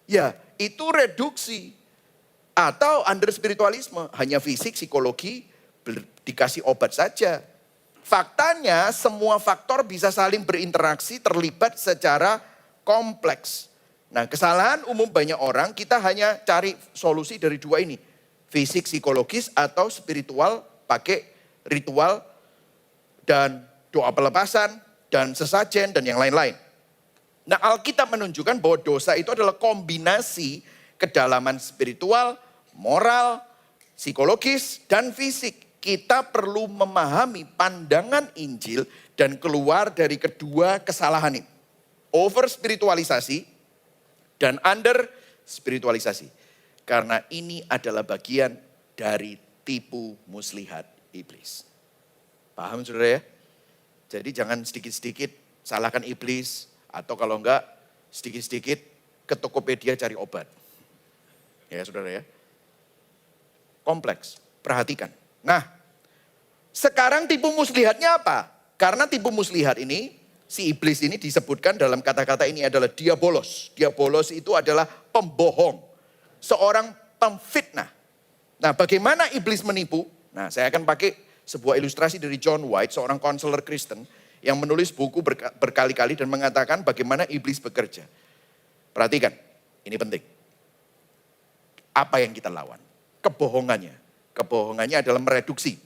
Ya itu reduksi. Atau under spiritualisme. Hanya fisik, psikologi, dikasih obat saja. Faktanya semua faktor bisa saling berinteraksi, terlibat secara kompleks. Nah kesalahan umum banyak orang, kita hanya cari solusi dari 2 ini. Fisik, psikologis atau spiritual, pakai ritual dan doa pelepasan dan sesajen dan yang lain-lain. Nah Alkitab menunjukkan bahwa dosa itu adalah kombinasi kedalaman spiritual, moral, psikologis dan fisik. Kita perlu memahami pandangan Injil dan keluar dari kedua kesalahan ini. Over spiritualisasi dan under spiritualisasi. Karena ini adalah bagian dari tipu muslihat iblis. Paham saudara ya? Jadi jangan sedikit-sedikit salahkan iblis. Atau kalau enggak sedikit-sedikit ke Tokopedia cari obat. Ya saudara ya. Kompleks, perhatikan. Nah, sekarang tipu muslihatnya apa? Karena tipu muslihat ini, si iblis ini disebutkan dalam kata-kata ini adalah diabolos. Diabolos itu adalah pembohong. Seorang pemfitnah. Nah, bagaimana iblis menipu? Nah, saya akan pakai sebuah ilustrasi dari John White, seorang konselor Kristen yang menulis buku berkali-kali dan mengatakan bagaimana iblis bekerja. Perhatikan, ini penting. Apa yang kita lawan? Kebohongannya. Kebohongannya adalah mereduksi,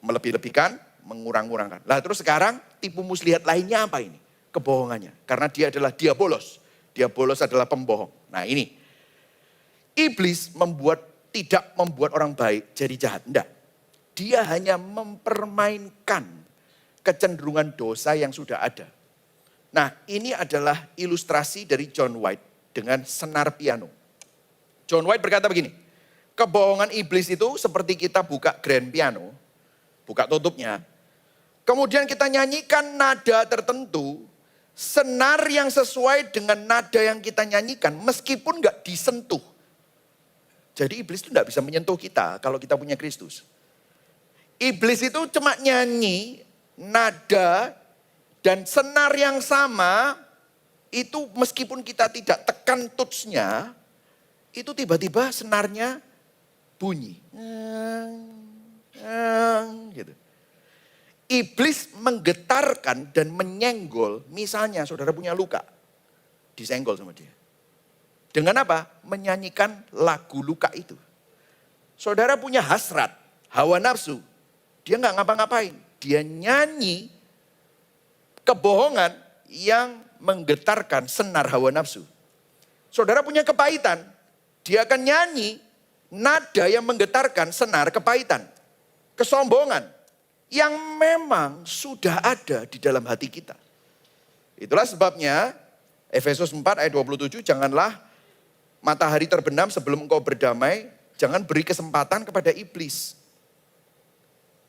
melebih-lebihkan, mengurang-urangkan. Lah terus sekarang tipu muslihat lainnya apa ini? Kebohongannya. Karena dia adalah diabolos. Diabolos adalah pembohong. Nah ini, iblis tidak membuat orang baik jadi jahat. Enggak. Dia hanya mempermainkan kecenderungan dosa yang sudah ada. Nah ini adalah ilustrasi dari John White dengan senar piano. John White berkata begini, kebohongan iblis itu seperti kita buka grand piano, buka tutupnya. Kemudian kita nyanyikan nada tertentu, senar yang sesuai dengan nada yang kita nyanyikan meskipun gak disentuh. Jadi iblis itu gak bisa menyentuh kita kalau kita punya Kristus. Iblis itu cuma nyanyi nada dan senar yang sama, itu meskipun kita tidak tekan touch-nya, itu tiba-tiba senarnya bunyi. Gitu. Iblis menggetarkan dan menyenggol, misalnya saudara punya luka, disenggol sama dia. Dengan apa? Menyanyikan lagu luka itu. Saudara punya hasrat, hawa nafsu, dia nggak ngapa-ngapain. Dia nyanyi kebohongan yang menggetarkan senar hawa nafsu. Saudara punya kepahitan, dia akan nyanyi nada yang menggetarkan senar kepahitan. Kesombongan yang memang sudah ada di dalam hati kita. Itulah sebabnya Efesus 4 ayat 27, janganlah matahari terbenam sebelum engkau berdamai, jangan beri kesempatan kepada iblis.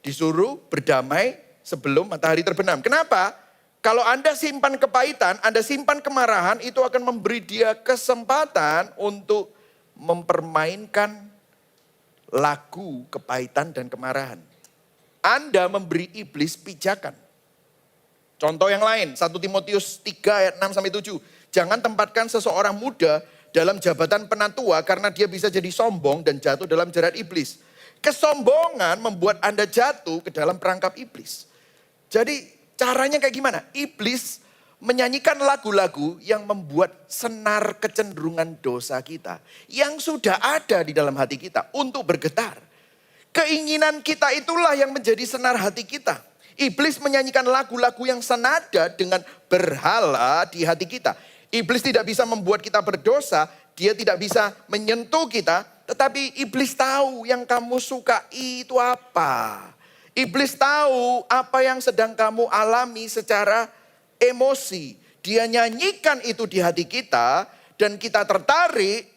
Disuruh berdamai sebelum matahari terbenam. Kenapa? Kalau Anda simpan kepahitan, Anda simpan kemarahan, itu akan memberi dia kesempatan untuk mempermainkan lagu kepahitan dan kemarahan. Anda memberi iblis pijakan. Contoh yang lain, 1 Timotius 3 ayat 6 sampai 7. Jangan tempatkan seseorang muda dalam jabatan penatua karena dia bisa jadi sombong dan jatuh dalam jerat iblis. Kesombongan membuat Anda jatuh ke dalam perangkap iblis. Jadi caranya kayak gimana? Iblis menyanyikan lagu-lagu yang membuat senar kecenderungan dosa kita. Yang sudah ada di dalam hati kita untuk bergetar. Keinginan kita itulah yang menjadi senar hati kita. Iblis menyanyikan lagu-lagu yang senada dengan berhala di hati kita. Iblis tidak bisa membuat kita berdosa, dia tidak bisa menyentuh kita, tetapi iblis tahu yang kamu suka itu apa. Iblis tahu apa yang sedang kamu alami secara emosi. Dia nyanyikan itu di hati kita dan kita tertarik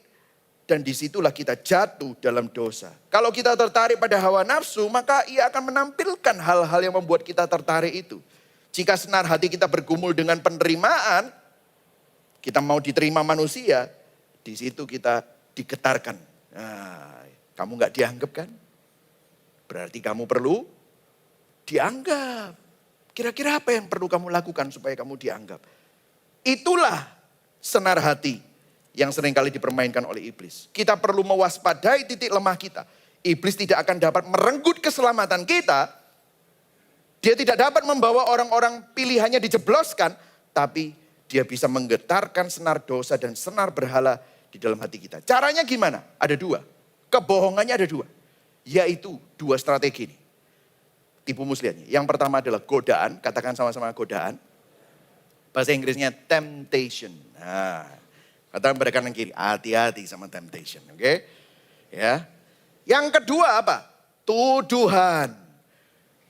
dan disitulah kita jatuh dalam dosa. Kalau kita tertarik pada hawa nafsu, maka ia akan menampilkan hal-hal yang membuat kita tertarik itu. Jika senar hati kita bergumul dengan penerimaan, kita mau diterima manusia, di situ kita digetarkan. Nah, kamu gak dianggap kan? Berarti kamu perlu dianggap. Kira-kira apa yang perlu kamu lakukan supaya kamu dianggap? Itulah senar hati yang seringkali dipermainkan oleh iblis. Kita perlu mewaspadai titik lemah kita. Iblis tidak akan dapat merenggut keselamatan kita. Dia tidak dapat membawa orang-orang pilihannya dijebloskan. Tapi dia bisa menggetarkan senar dosa dan senar berhala di dalam hati kita. Caranya gimana? Ada dua. Kebohongannya ada dua. Yaitu dua strategi ini. Tipu muslihatnya. Yang pertama adalah godaan. Katakan sama-sama godaan. Bahasa Inggrisnya temptation. Nah, katakan pada kanan kiri. Hati-hati sama temptation. Oke? Ya. Yang kedua apa? Tuduhan.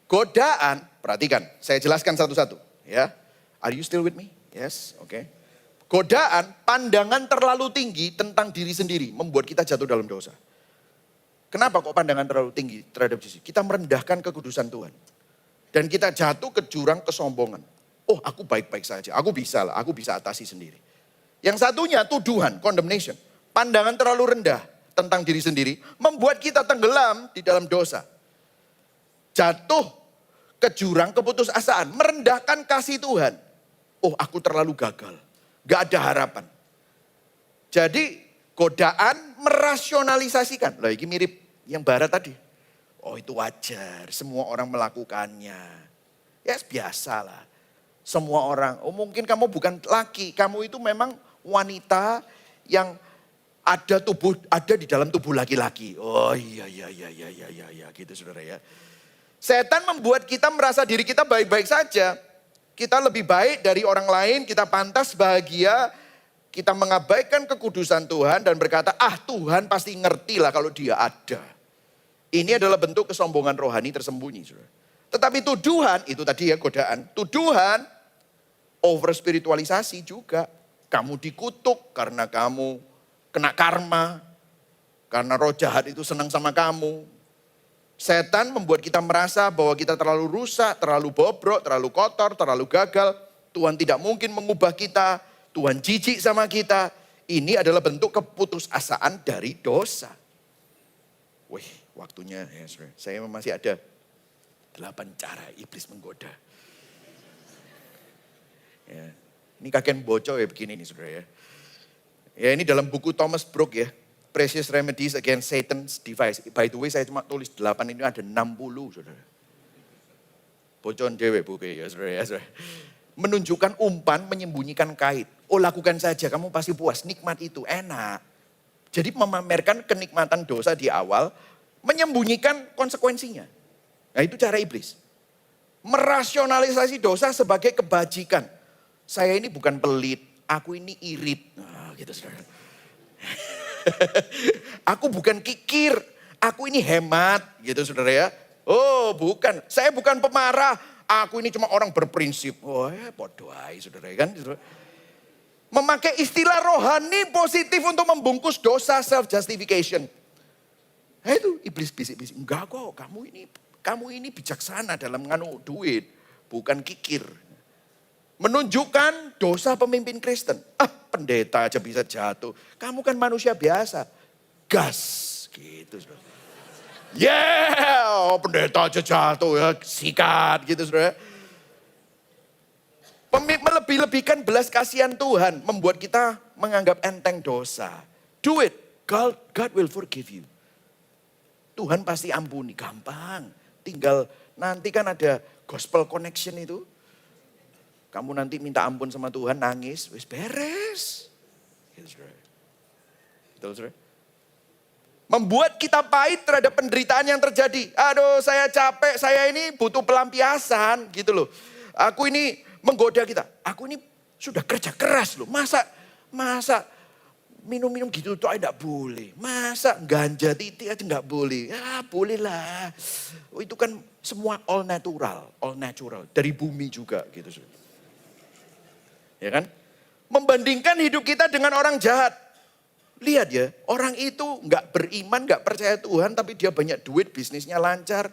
Godaan. Perhatikan. Saya jelaskan satu-satu. Ya. Are you still with me? Yes. Oke. Godaan, pandangan terlalu tinggi tentang diri sendiri membuat kita jatuh dalam dosa. Kenapa kok pandangan terlalu tinggi terhadap diri? Kita merendahkan kekudusan Tuhan. Dan kita jatuh ke jurang kesombongan. Oh, aku baik-baik saja, aku bisa lah, aku bisa atasi sendiri. Yang satunya tuduhan, condemnation. Pandangan terlalu rendah tentang diri sendiri membuat kita tenggelam di dalam dosa. Jatuh ke jurang keputusasaan, merendahkan kasih Tuhan. Oh, aku terlalu gagal, gak ada harapan. Jadi godaan merasionalisasikan. Lah ini mirip yang barat tadi. Oh itu wajar, semua orang melakukannya. Ya biasalah. Semua orang, oh mungkin kamu bukan laki, kamu itu memang wanita yang ada di dalam tubuh laki-laki. Oh iya gitu saudara ya. Setan membuat kita merasa diri kita baik-baik saja. Kita lebih baik dari orang lain, kita pantas bahagia. Kita mengabaikan kekudusan Tuhan dan berkata, Tuhan pasti ngerti lah kalau dia ada. Ini adalah bentuk kesombongan rohani tersembunyi. Saudara. Tetapi tuduhan, itu tadi ya godaan. Tuduhan, over spiritualisasi juga. Kamu dikutuk karena kamu kena karma. Karena roh jahat itu senang sama kamu. Setan membuat kita merasa bahwa kita terlalu rusak, terlalu bobrok, terlalu kotor, terlalu gagal. Tuhan tidak mungkin mengubah kita. Tuhan jijik sama kita. Ini adalah bentuk keputusasaan dari dosa. Wih, waktunya ya saudara. Saya masih ada 8 cara iblis menggoda. Ya, ini kakek bocor ya begini nih saudara ya. Ya ini dalam buku Thomas Brooks ya. Precious Remedies Against Satan's Device. By the way saya cuma tulis 8, ini ada 60 saudara. Bocor dewe buku ya saudara ya. Saudara. Menunjukkan umpan, menyembunyikan kait. Oh lakukan saja, kamu pasti puas, nikmat itu, enak. Jadi memamerkan kenikmatan dosa di awal, menyembunyikan konsekuensinya. Nah itu cara iblis. Merasionalisasi dosa sebagai kebajikan. Saya ini bukan pelit, aku ini irit. Nah gitu saudara. Aku bukan kikir, aku ini hemat gitu saudara ya. Oh bukan, saya bukan pemarah, aku ini cuma orang berprinsip. Oh ya bodoh aja saudara kan. Memakai istilah rohani positif untuk membungkus dosa self-justification. Nah itu iblis bisik-bisik, enggak kok kamu ini bijaksana dalam menganu duit, bukan kikir. Menunjukkan dosa pemimpin Kristen. Pendeta aja bisa jatuh. Kamu kan manusia biasa. Gas. Gitu. Pendeta aja jatuh ya. Sikat gitu saudara. Melebih-lebihkan belas kasihan Tuhan. Membuat kita menganggap enteng dosa. Do it. God will forgive you. Tuhan pasti ampuni. Gampang. Tinggal nanti kan ada gospel connection itu. Kamu nanti minta ampun sama Tuhan, nangis, wis beres. Gitu, saudara. Membuat kita pahit terhadap penderitaan yang terjadi. Aduh saya capek, saya ini butuh pelampiasan gitu loh. Aku ini menggoda kita. Aku ini sudah kerja keras loh. Masa minum-minum gitu tuh enggak boleh. Masa ganja titik aja enggak boleh. Ya boleh lah. Itu kan semua all natural. Dari bumi juga gitu. Ya kan? Membandingkan hidup kita dengan orang jahat. Lihat ya, orang itu enggak beriman, enggak percaya Tuhan, tapi dia banyak duit, bisnisnya lancar.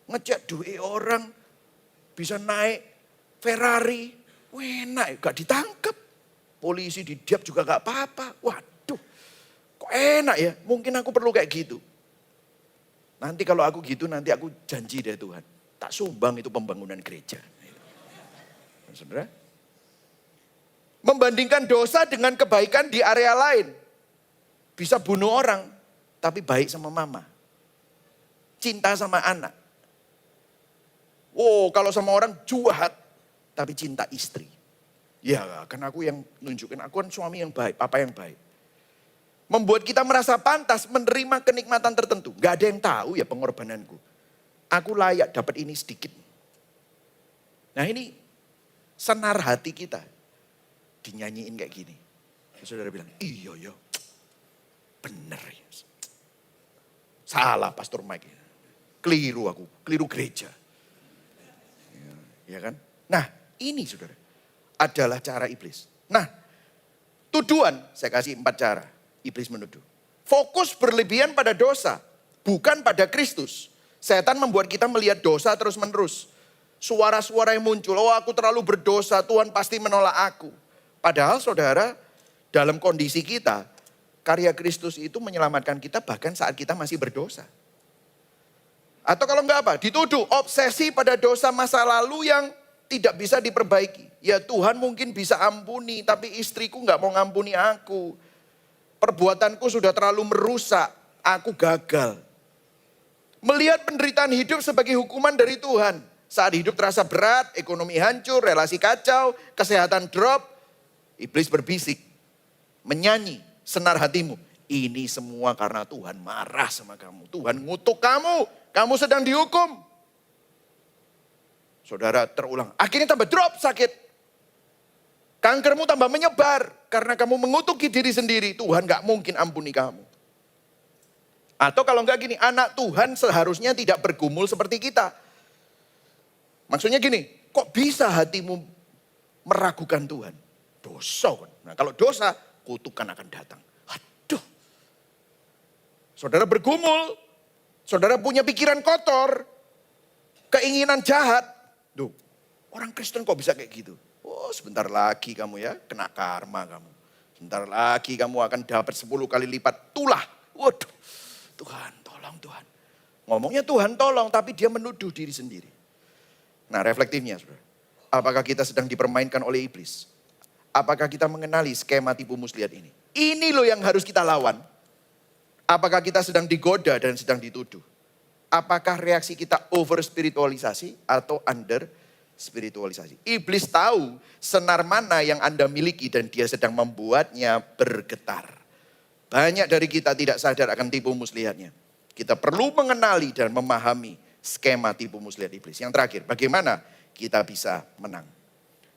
Ngecek duit orang, bisa naik Ferrari. Enak, enggak ditangkap. Polisi didiap juga enggak apa-apa. Waduh, kok enak ya, mungkin aku perlu kayak gitu. Nanti kalau aku gitu, nanti aku janji deh Tuhan. Tak sumbang itu pembangunan gereja. Saudara? Membandingkan dosa dengan kebaikan di area lain. Bisa bunuh orang, tapi baik sama mama. Cinta sama anak. Oh, kalau sama orang jahat, tapi cinta istri. Ya, kan aku yang nunjukin, aku kan suami yang baik, papa yang baik. Membuat kita merasa pantas menerima kenikmatan tertentu. Gak ada yang tahu ya pengorbananku. Aku layak dapat ini sedikit. Nah ini senar hati kita. Dinyanyiin kayak gini. Saudara bilang, iya ya, bener ya. Salah Pastor Mike. Keliru aku, keliru gereja. Ya kan? Nah ini saudara, adalah cara iblis. Nah Tuduhan, saya kasih 4 cara iblis menuduh. Fokus berlebihan pada dosa, bukan pada Kristus. Setan membuat kita melihat dosa terus menerus. Suara-suara yang muncul, oh aku terlalu berdosa, Tuhan pasti menolak aku. Padahal saudara, dalam kondisi kita, karya Kristus itu menyelamatkan kita bahkan saat kita masih berdosa. Atau kalau enggak apa, dituduh obsesi pada dosa masa lalu yang tidak bisa diperbaiki. Ya Tuhan mungkin bisa ampuni, tapi istriku enggak mau ngampuni aku. Perbuatanku sudah terlalu merusak, aku gagal. Melihat penderitaan hidup sebagai hukuman dari Tuhan. Saat hidup terasa berat, ekonomi hancur, relasi kacau, kesehatan drop. Iblis berbisik, menyanyi, senar hatimu. Ini semua karena Tuhan marah sama kamu. Tuhan ngutuk kamu, kamu sedang dihukum. Saudara terulang, akhirnya tambah drop sakit. Kankermu tambah menyebar karena kamu mengutuki diri sendiri. Tuhan gak mungkin ampuni kamu. Atau kalau enggak gini, anak Tuhan seharusnya tidak bergumul seperti kita. Maksudnya gini, kok bisa hatimu meragukan Tuhan? Dosa. Nah kalau dosa, kutukan akan datang. Aduh. Saudara bergumul, saudara punya pikiran kotor, keinginan jahat. Duh, orang Kristen kok bisa kayak gitu? Oh sebentar lagi kamu ya, kena karma kamu. Sebentar lagi kamu akan dapat 10 kali lipat tulah. Waduh, Tuhan tolong Tuhan. Ngomongnya Tuhan tolong, tapi dia menuduh diri sendiri. Nah reflektifnya saudara, apakah kita sedang dipermainkan oleh iblis? Apakah kita mengenali skema tipu muslihat ini? Ini loh yang harus kita lawan. Apakah kita sedang digoda dan sedang dituduh? Apakah reaksi kita over spiritualisasi atau under spiritualisasi? Iblis tahu senar mana yang Anda miliki dan dia sedang membuatnya bergetar. Banyak dari kita tidak sadar akan tipu muslihatnya. Kita perlu mengenali dan memahami skema tipu muslihat iblis. Yang terakhir, bagaimana kita bisa menang?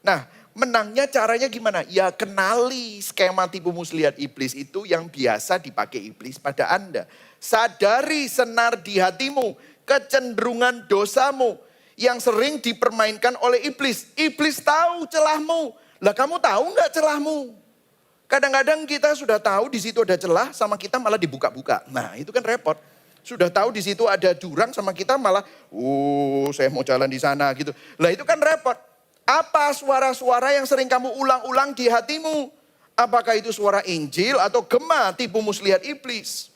Nah, menangnya caranya gimana? Ya kenali skema tipu muslihat iblis itu yang biasa dipakai iblis pada Anda. Sadari senar di hatimu, kecenderungan dosamu yang sering dipermainkan oleh iblis. Iblis tahu celahmu. Lah kamu tahu nggak celahmu? Kadang-kadang kita sudah tahu di situ ada celah sama kita malah dibuka-buka. Nah itu kan repot. Sudah tahu di situ ada jurang sama kita malah, saya mau jalan di sana gitu. Lah itu kan repot. Apa suara-suara yang sering kamu ulang-ulang di hatimu? Apakah itu suara Injil atau gema tipu muslihat iblis?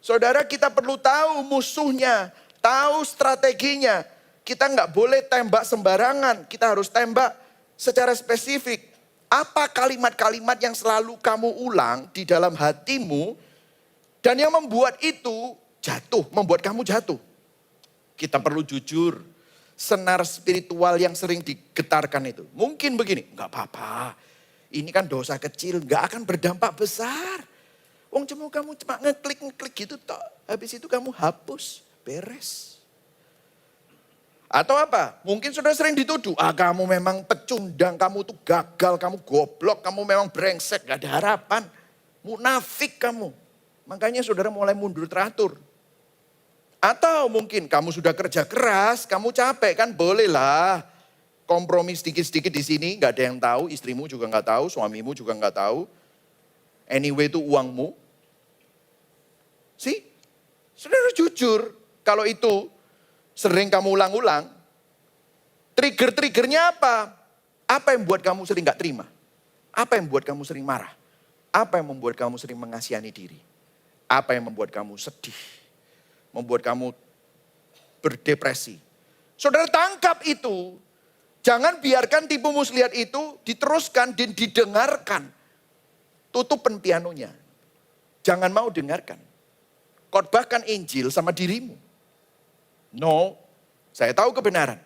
Saudara kita perlu tahu musuhnya, tahu strateginya. Kita nggak boleh tembak sembarangan, kita harus tembak secara spesifik. Apa kalimat-kalimat yang selalu kamu ulang di dalam hatimu dan yang membuat itu jatuh, membuat kamu jatuh. Kita perlu jujur, senar spiritual yang sering digetarkan itu. Mungkin begini, nggak apa-apa, ini kan dosa kecil, nggak akan berdampak besar. Wong kamu cuma ngeklik gitu toh, habis itu kamu hapus, beres. Atau apa? Mungkin sudah sering dituduh, kamu memang pecundang, kamu tuh gagal, kamu goblok, kamu memang brengsek, gak ada harapan. Munafik kamu. Makanya saudara mulai mundur teratur. Atau mungkin kamu sudah kerja keras, kamu capek kan bolehlah. Kompromi sedikit-sedikit di sini, gak ada yang tahu, istrimu juga gak tahu, suamimu juga gak tahu. Anyway itu uangmu. Saudara jujur, kalau itu sering kamu ulang-ulang, trigger-triggernya apa? Apa yang membuat kamu sering gak terima? Apa yang membuat kamu sering marah? Apa yang membuat kamu sering mengasihani diri? Apa yang membuat kamu sedih? Membuat kamu berdepresi. Saudara tangkap itu. Jangan biarkan tipu muslihat itu diteruskan dan didengarkan. Tutup pianonya. Jangan mau dengarkan. Khotbahkan Injil sama dirimu. No, saya tahu kebenaran.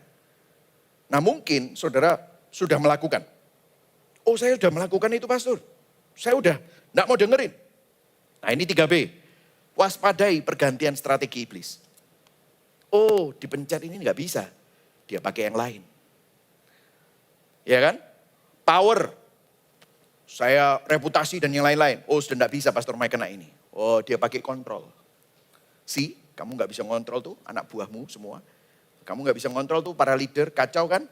Nah mungkin saudara sudah melakukan. Oh saya sudah melakukan itu pastor. Saya udah enggak mau dengerin. Nah ini 3B. Waspadai pergantian strategi iblis. Oh dipencet ini nggak bisa. Dia pakai yang lain. Ya kan? Power. Saya reputasi dan yang lain-lain. Oh sudah nggak bisa pastor Mike kena ini. Oh dia pakai kontrol. Kamu nggak bisa ngontrol tuh anak buahmu semua. Kamu nggak bisa ngontrol tuh para leader, kacau kan?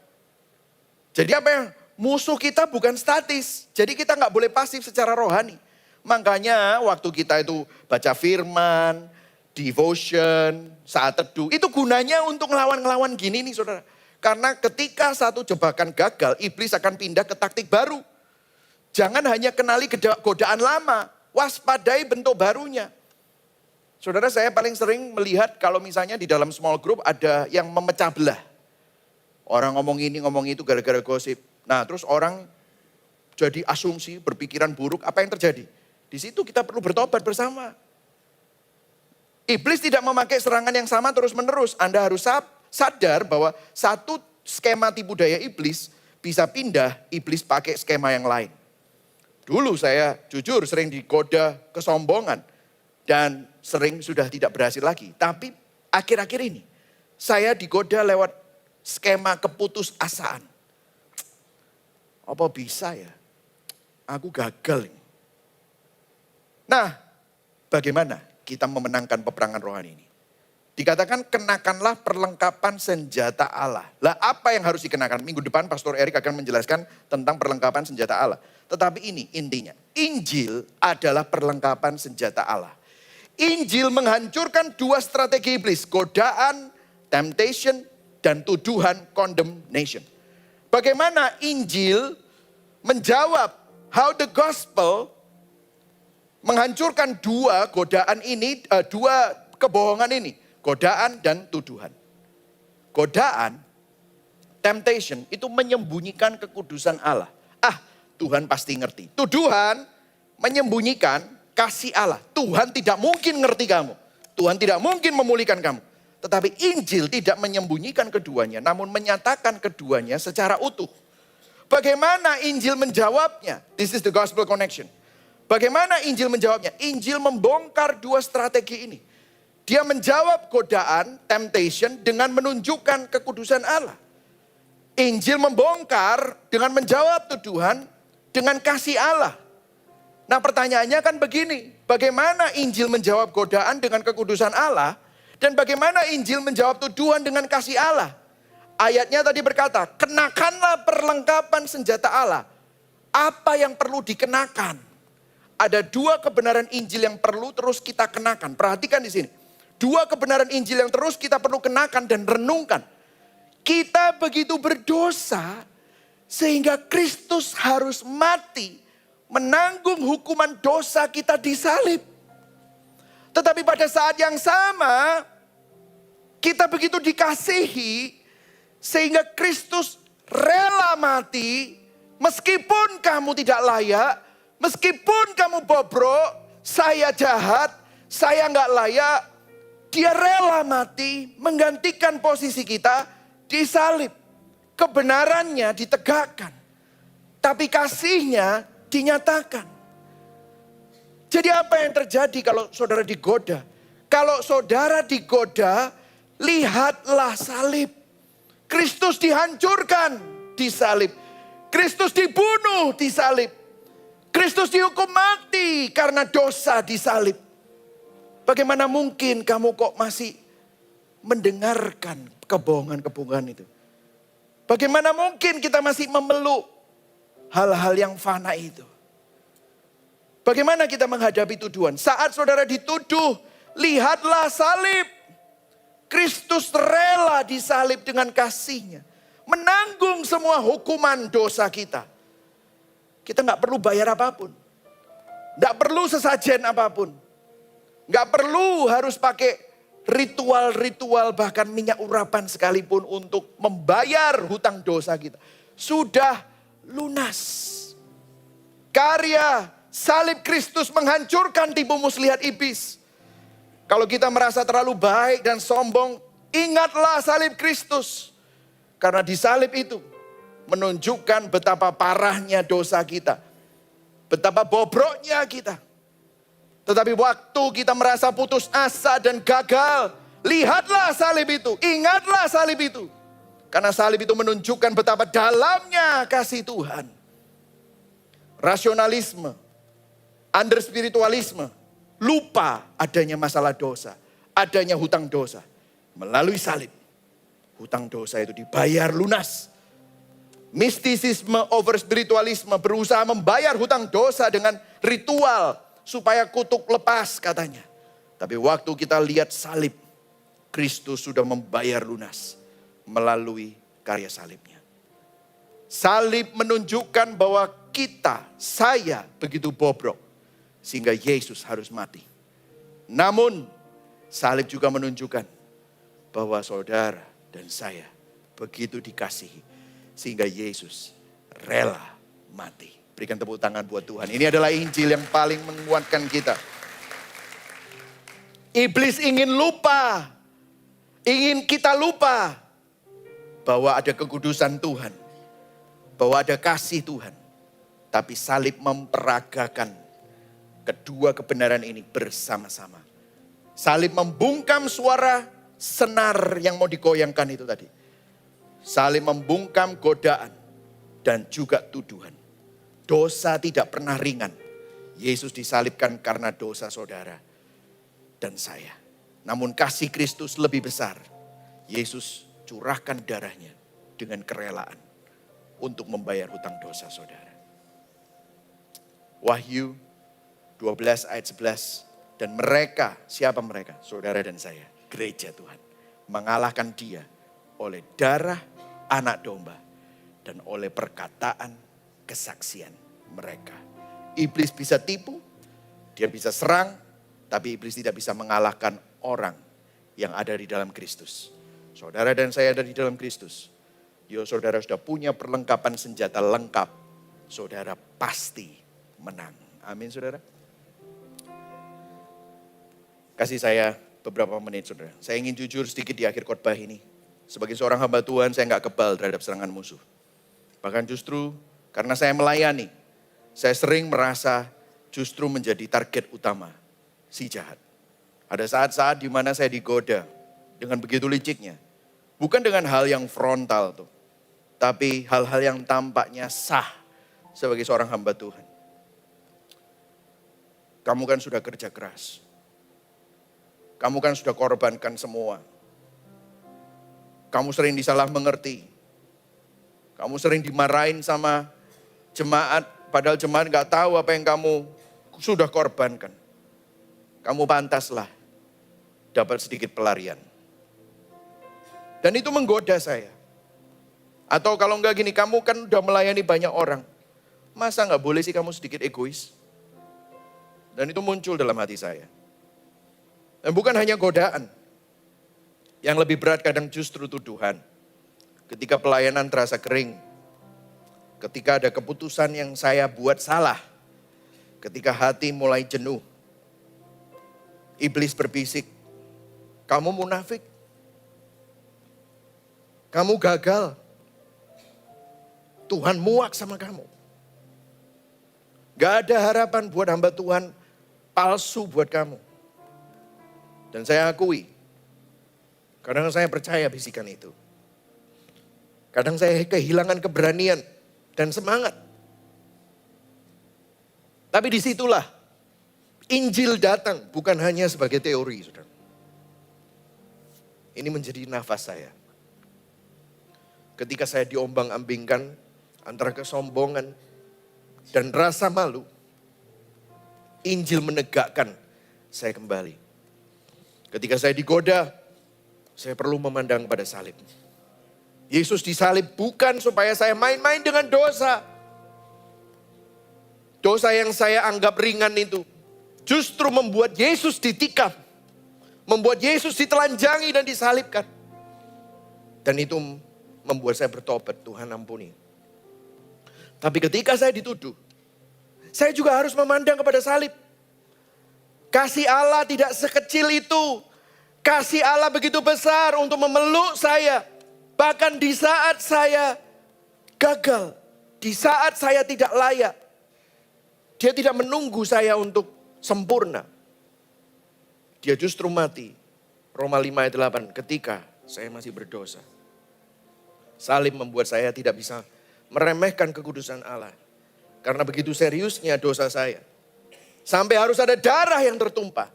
Jadi apa yang musuh kita bukan statis. Jadi kita nggak boleh pasif secara rohani. Makanya waktu kita itu baca firman, devotion, saat teduh. Itu gunanya untuk ngelawan-ngelawan gini nih saudara. Karena ketika satu jebakan gagal, iblis akan pindah ke taktik baru. Jangan hanya kenali godaan lama, waspadai bentuk barunya. Saudara, saya paling sering melihat kalau misalnya di dalam small group ada yang memecah belah. Orang ngomong ini, ngomong itu gara-gara gosip. Nah, terus orang jadi asumsi, berpikiran buruk, apa yang terjadi? Di situ kita perlu bertobat bersama. Iblis tidak memakai serangan yang sama terus-menerus. Anda harus sadar bahwa satu skema tipu daya iblis bisa pindah, iblis pakai skema yang lain. Dulu saya jujur sering digoda kesombongan dan sering sudah tidak berhasil lagi. Tapi akhir-akhir ini saya digoda lewat skema keputusasaan. Apa bisa ya? Aku gagal. Nah, bagaimana kita memenangkan peperangan rohani ini? Dikatakan kenakanlah perlengkapan senjata Allah. Lah apa yang harus dikenakan? Minggu depan Pastor Erik akan menjelaskan tentang perlengkapan senjata Allah. Tetapi ini intinya, Injil adalah perlengkapan senjata Allah. Injil menghancurkan dua strategi iblis, godaan, temptation, dan tuduhan, condemnation. Bagaimana Injil menjawab how the gospel menghancurkan dua godaan ini, dua kebohongan ini. Godaan dan tuduhan. Godaan, temptation itu menyembunyikan kekudusan Allah. Tuhan pasti ngerti. Tuduhan menyembunyikan kasih Allah. Tuhan tidak mungkin ngerti kamu. Tuhan tidak mungkin memulihkan kamu. Tetapi Injil tidak menyembunyikan keduanya, namun menyatakan keduanya secara utuh. Bagaimana Injil menjawabnya? This is the gospel connection. Bagaimana Injil menjawabnya? Injil membongkar dua strategi ini. Dia menjawab godaan, temptation dengan menunjukkan kekudusan Allah. Injil membongkar dengan menjawab tuduhan dengan kasih Allah. Nah pertanyaannya kan begini, bagaimana Injil menjawab godaan dengan kekudusan Allah dan bagaimana Injil menjawab tuduhan dengan kasih Allah? Ayatnya tadi berkata, kenakanlah perlengkapan senjata Allah. Apa yang perlu dikenakan? Ada dua kebenaran Injil yang perlu terus kita kenakan. Perhatikan di sini. Dua kebenaran Injil yang terus kita perlu kenakan dan renungkan. Kita begitu berdosa sehingga Kristus harus mati menanggung hukuman dosa kita di salib. Tetapi pada saat yang sama kita begitu dikasihi sehingga Kristus rela mati meskipun kamu tidak layak, meskipun kamu bobrok, saya jahat, saya nggak layak. Dia rela mati menggantikan posisi kita di salib. Kebenarannya ditegakkan. Tapi kasihnya dinyatakan. Jadi apa yang terjadi kalau saudara digoda? Kalau saudara digoda, lihatlah salib. Kristus dihancurkan di salib. Kristus dibunuh di salib. Kristus dihukum mati karena dosa di salib. Bagaimana mungkin kamu kok masih mendengarkan kebohongan-kebohongan itu? Bagaimana mungkin kita masih memeluk hal-hal yang fana itu? Bagaimana kita menghadapi tuduhan? Saat saudara dituduh, lihatlah salib. Kristus rela disalib dengan kasihnya. Menanggung semua hukuman dosa kita. Kita gak perlu bayar apapun. Gak perlu sesajen apapun. Gak perlu harus pakai ritual-ritual bahkan minyak urapan sekalipun untuk membayar hutang dosa kita. Sudah lunas. Karya salib Kristus menghancurkan tipu muslihat iblis. Kalau kita merasa terlalu baik dan sombong, ingatlah salib Kristus. Karena di salib itu menunjukkan betapa parahnya dosa kita. Betapa bobroknya kita. Tetapi waktu kita merasa putus asa dan gagal, lihatlah salib itu, ingatlah salib itu. Karena salib itu menunjukkan betapa dalamnya kasih Tuhan. Rasionalisme, under spiritualisme, lupa adanya masalah dosa, adanya hutang dosa. Melalui salib, hutang dosa itu dibayar lunas. Mistisisme over spiritualisme berusaha membayar hutang dosa dengan ritual supaya kutuk lepas katanya. Tapi waktu kita lihat salib, Kristus sudah membayar lunas melalui karya salibnya. Salib menunjukkan bahwa saya begitu bobrok sehingga Yesus harus mati. Namun salib juga menunjukkan bahwa saudara dan saya begitu dikasihi sehingga Yesus rela mati. Berikan tepuk tangan buat Tuhan. Ini adalah Injil yang paling menguatkan kita. Iblis ingin kita lupa bahwa ada kekudusan Tuhan, bahwa ada kasih Tuhan. Tapi salib memperagakan kedua kebenaran ini bersama-sama. Salib membungkam suara senar yang mau digoyangkan itu tadi. Salib membungkam godaan dan juga tuduhan. Dosa tidak pernah ringan. Yesus disalibkan karena dosa saudara dan saya. Namun kasih Kristus lebih besar. Yesus curahkan darahnya dengan kerelaan untuk membayar hutang dosa saudara. Wahyu 12 ayat 11. Dan mereka, siapa mereka? Saudara dan saya, gereja Tuhan. Mengalahkan dia oleh darah anak domba dan oleh perkataan kesaksian mereka. Iblis bisa tipu, dia bisa serang, tapi iblis tidak bisa mengalahkan orang yang ada di dalam Kristus. Saudara dan saya ada di dalam Kristus. Saudara sudah punya perlengkapan senjata lengkap. Saudara pasti menang. Amin saudara. Kasih saya beberapa menit saudara. Saya ingin jujur sedikit di akhir khotbah ini. Sebagai seorang hamba Tuhan saya gak kebal terhadap serangan musuh. Bahkan justru karena saya melayani. Saya sering merasa justru menjadi target utama si jahat. Ada saat-saat di mana saya digoda dengan begitu liciknya. Bukan dengan hal yang frontal tuh. Tapi hal-hal yang tampaknya sah sebagai seorang hamba Tuhan. Kamu kan sudah kerja keras. Kamu kan sudah korbankan semua. Kamu sering disalah mengerti. Kamu sering dimarahin sama jemaat. Padahal jemaat gak tahu apa yang kamu sudah korbankan. Kamu pantaslah dapat sedikit pelarian. Dan itu menggoda saya. Atau kalau enggak gini, kamu kan udah melayani banyak orang. Masa gak boleh sih kamu sedikit egois? Dan itu muncul dalam hati saya. Dan bukan hanya godaan. Yang lebih berat kadang justru tuduhan. Ketika pelayanan terasa kering. Ketika ada keputusan yang saya buat salah. Ketika hati mulai jenuh. Iblis berbisik. Kamu munafik. Kamu gagal. Tuhan muak sama kamu. Gak ada harapan buat hamba Tuhan palsu buat kamu. Dan saya akui. Kadang saya percaya bisikan itu. Kadang saya kehilangan keberanian dan semangat. Tapi disitulah Injil datang bukan hanya sebagai teori. Saudara. Ini menjadi nafas saya. Ketika saya diombang-ambingkan antara kesombongan dan rasa malu. Injil menegakkan saya kembali. Ketika saya digoda, saya perlu memandang pada salib. Yesus disalib bukan supaya saya main-main dengan dosa. Dosa yang saya anggap ringan itu justru membuat Yesus ditikam. Membuat Yesus ditelanjangi dan disalibkan. Dan itu membuat saya bertobat, Tuhan ampuni. Tapi ketika saya dituduh, saya juga harus memandang kepada salib. Kasih Allah tidak sekecil itu. Kasih Allah begitu besar untuk memeluk saya. Bahkan di saat saya gagal. Di saat saya tidak layak. Dia tidak menunggu saya untuk sempurna. Dia justru mati. Roma 5 ayat 8 ketika saya masih berdosa. Salib membuat saya tidak bisa meremehkan kekudusan Allah. Karena begitu seriusnya dosa saya. Sampai harus ada darah yang tertumpah.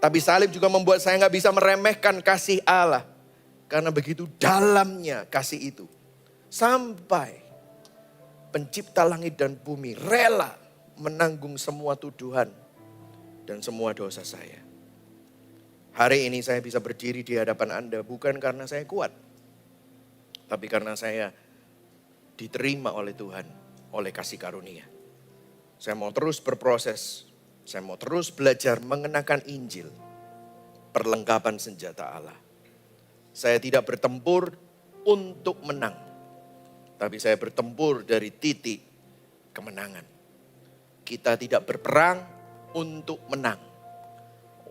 Tapi salib juga membuat saya gak bisa meremehkan kasih Allah. Karena begitu dalamnya kasih itu. Sampai pencipta langit dan bumi rela menanggung semua tuduhan dan semua dosa saya. Hari ini saya bisa berdiri di hadapan Anda bukan karena saya kuat, tapi karena saya diterima oleh Tuhan, oleh kasih karunia. Saya mau terus berproses, saya mau terus belajar mengenakan Injil, perlengkapan senjata Allah. Saya tidak bertempur untuk menang, tapi saya bertempur dari titik kemenangan. Kita tidak berperang untuk menang,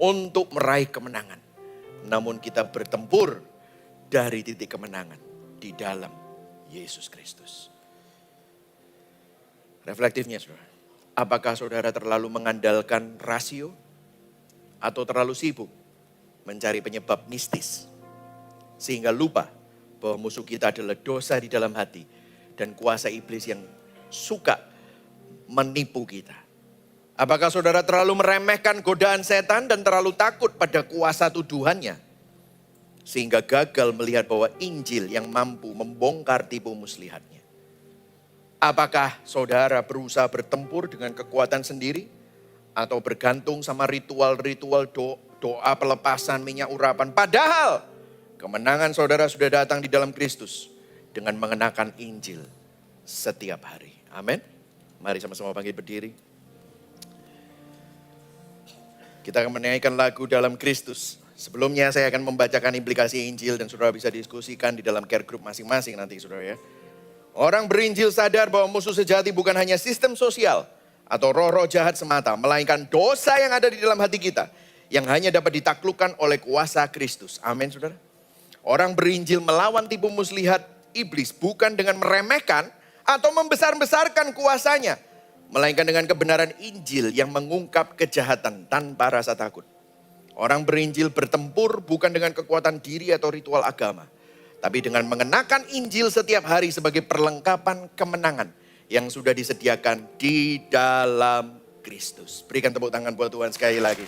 untuk meraih kemenangan. Namun kita bertempur dari titik kemenangan di dalam Yesus Kristus. Reflektifnya saudara, apakah saudara terlalu mengandalkan rasio atau terlalu sibuk mencari penyebab mistis sehingga lupa bahwa musuh kita adalah dosa di dalam hati dan kuasa iblis yang suka menipu kita? Apakah saudara terlalu meremehkan godaan setan dan terlalu takut pada kuasa tuduhannya sehingga gagal melihat bahwa Injil yang mampu membongkar tipu muslihatnya? Apakah saudara berusaha bertempur dengan kekuatan sendiri atau bergantung sama ritual-ritual doa pelepasan minyak urapan? Padahal kemenangan saudara sudah datang di dalam Kristus dengan mengenakan Injil setiap hari. Amin. Mari sama-sama bangkit berdiri. Kita akan menaikkan lagu dalam Kristus. Sebelumnya saya akan membacakan implikasi Injil dan saudara bisa diskusikan di dalam care group masing-masing nanti saudara ya. Orang berinjil sadar bahwa musuh sejati bukan hanya sistem sosial atau roh-roh jahat semata, melainkan dosa yang ada di dalam hati kita yang hanya dapat ditaklukkan oleh kuasa Kristus. Amin saudara. Orang berinjil melawan tipu muslihat iblis bukan dengan meremehkan atau membesar-besarkan kuasanya, melainkan dengan kebenaran Injil yang mengungkap kejahatan tanpa rasa takut. Orang berinjil bertempur bukan dengan kekuatan diri atau ritual agama, tapi dengan mengenakan Injil setiap hari sebagai perlengkapan kemenangan yang sudah disediakan di dalam Kristus. Berikan tepuk tangan buat Tuhan sekali lagi.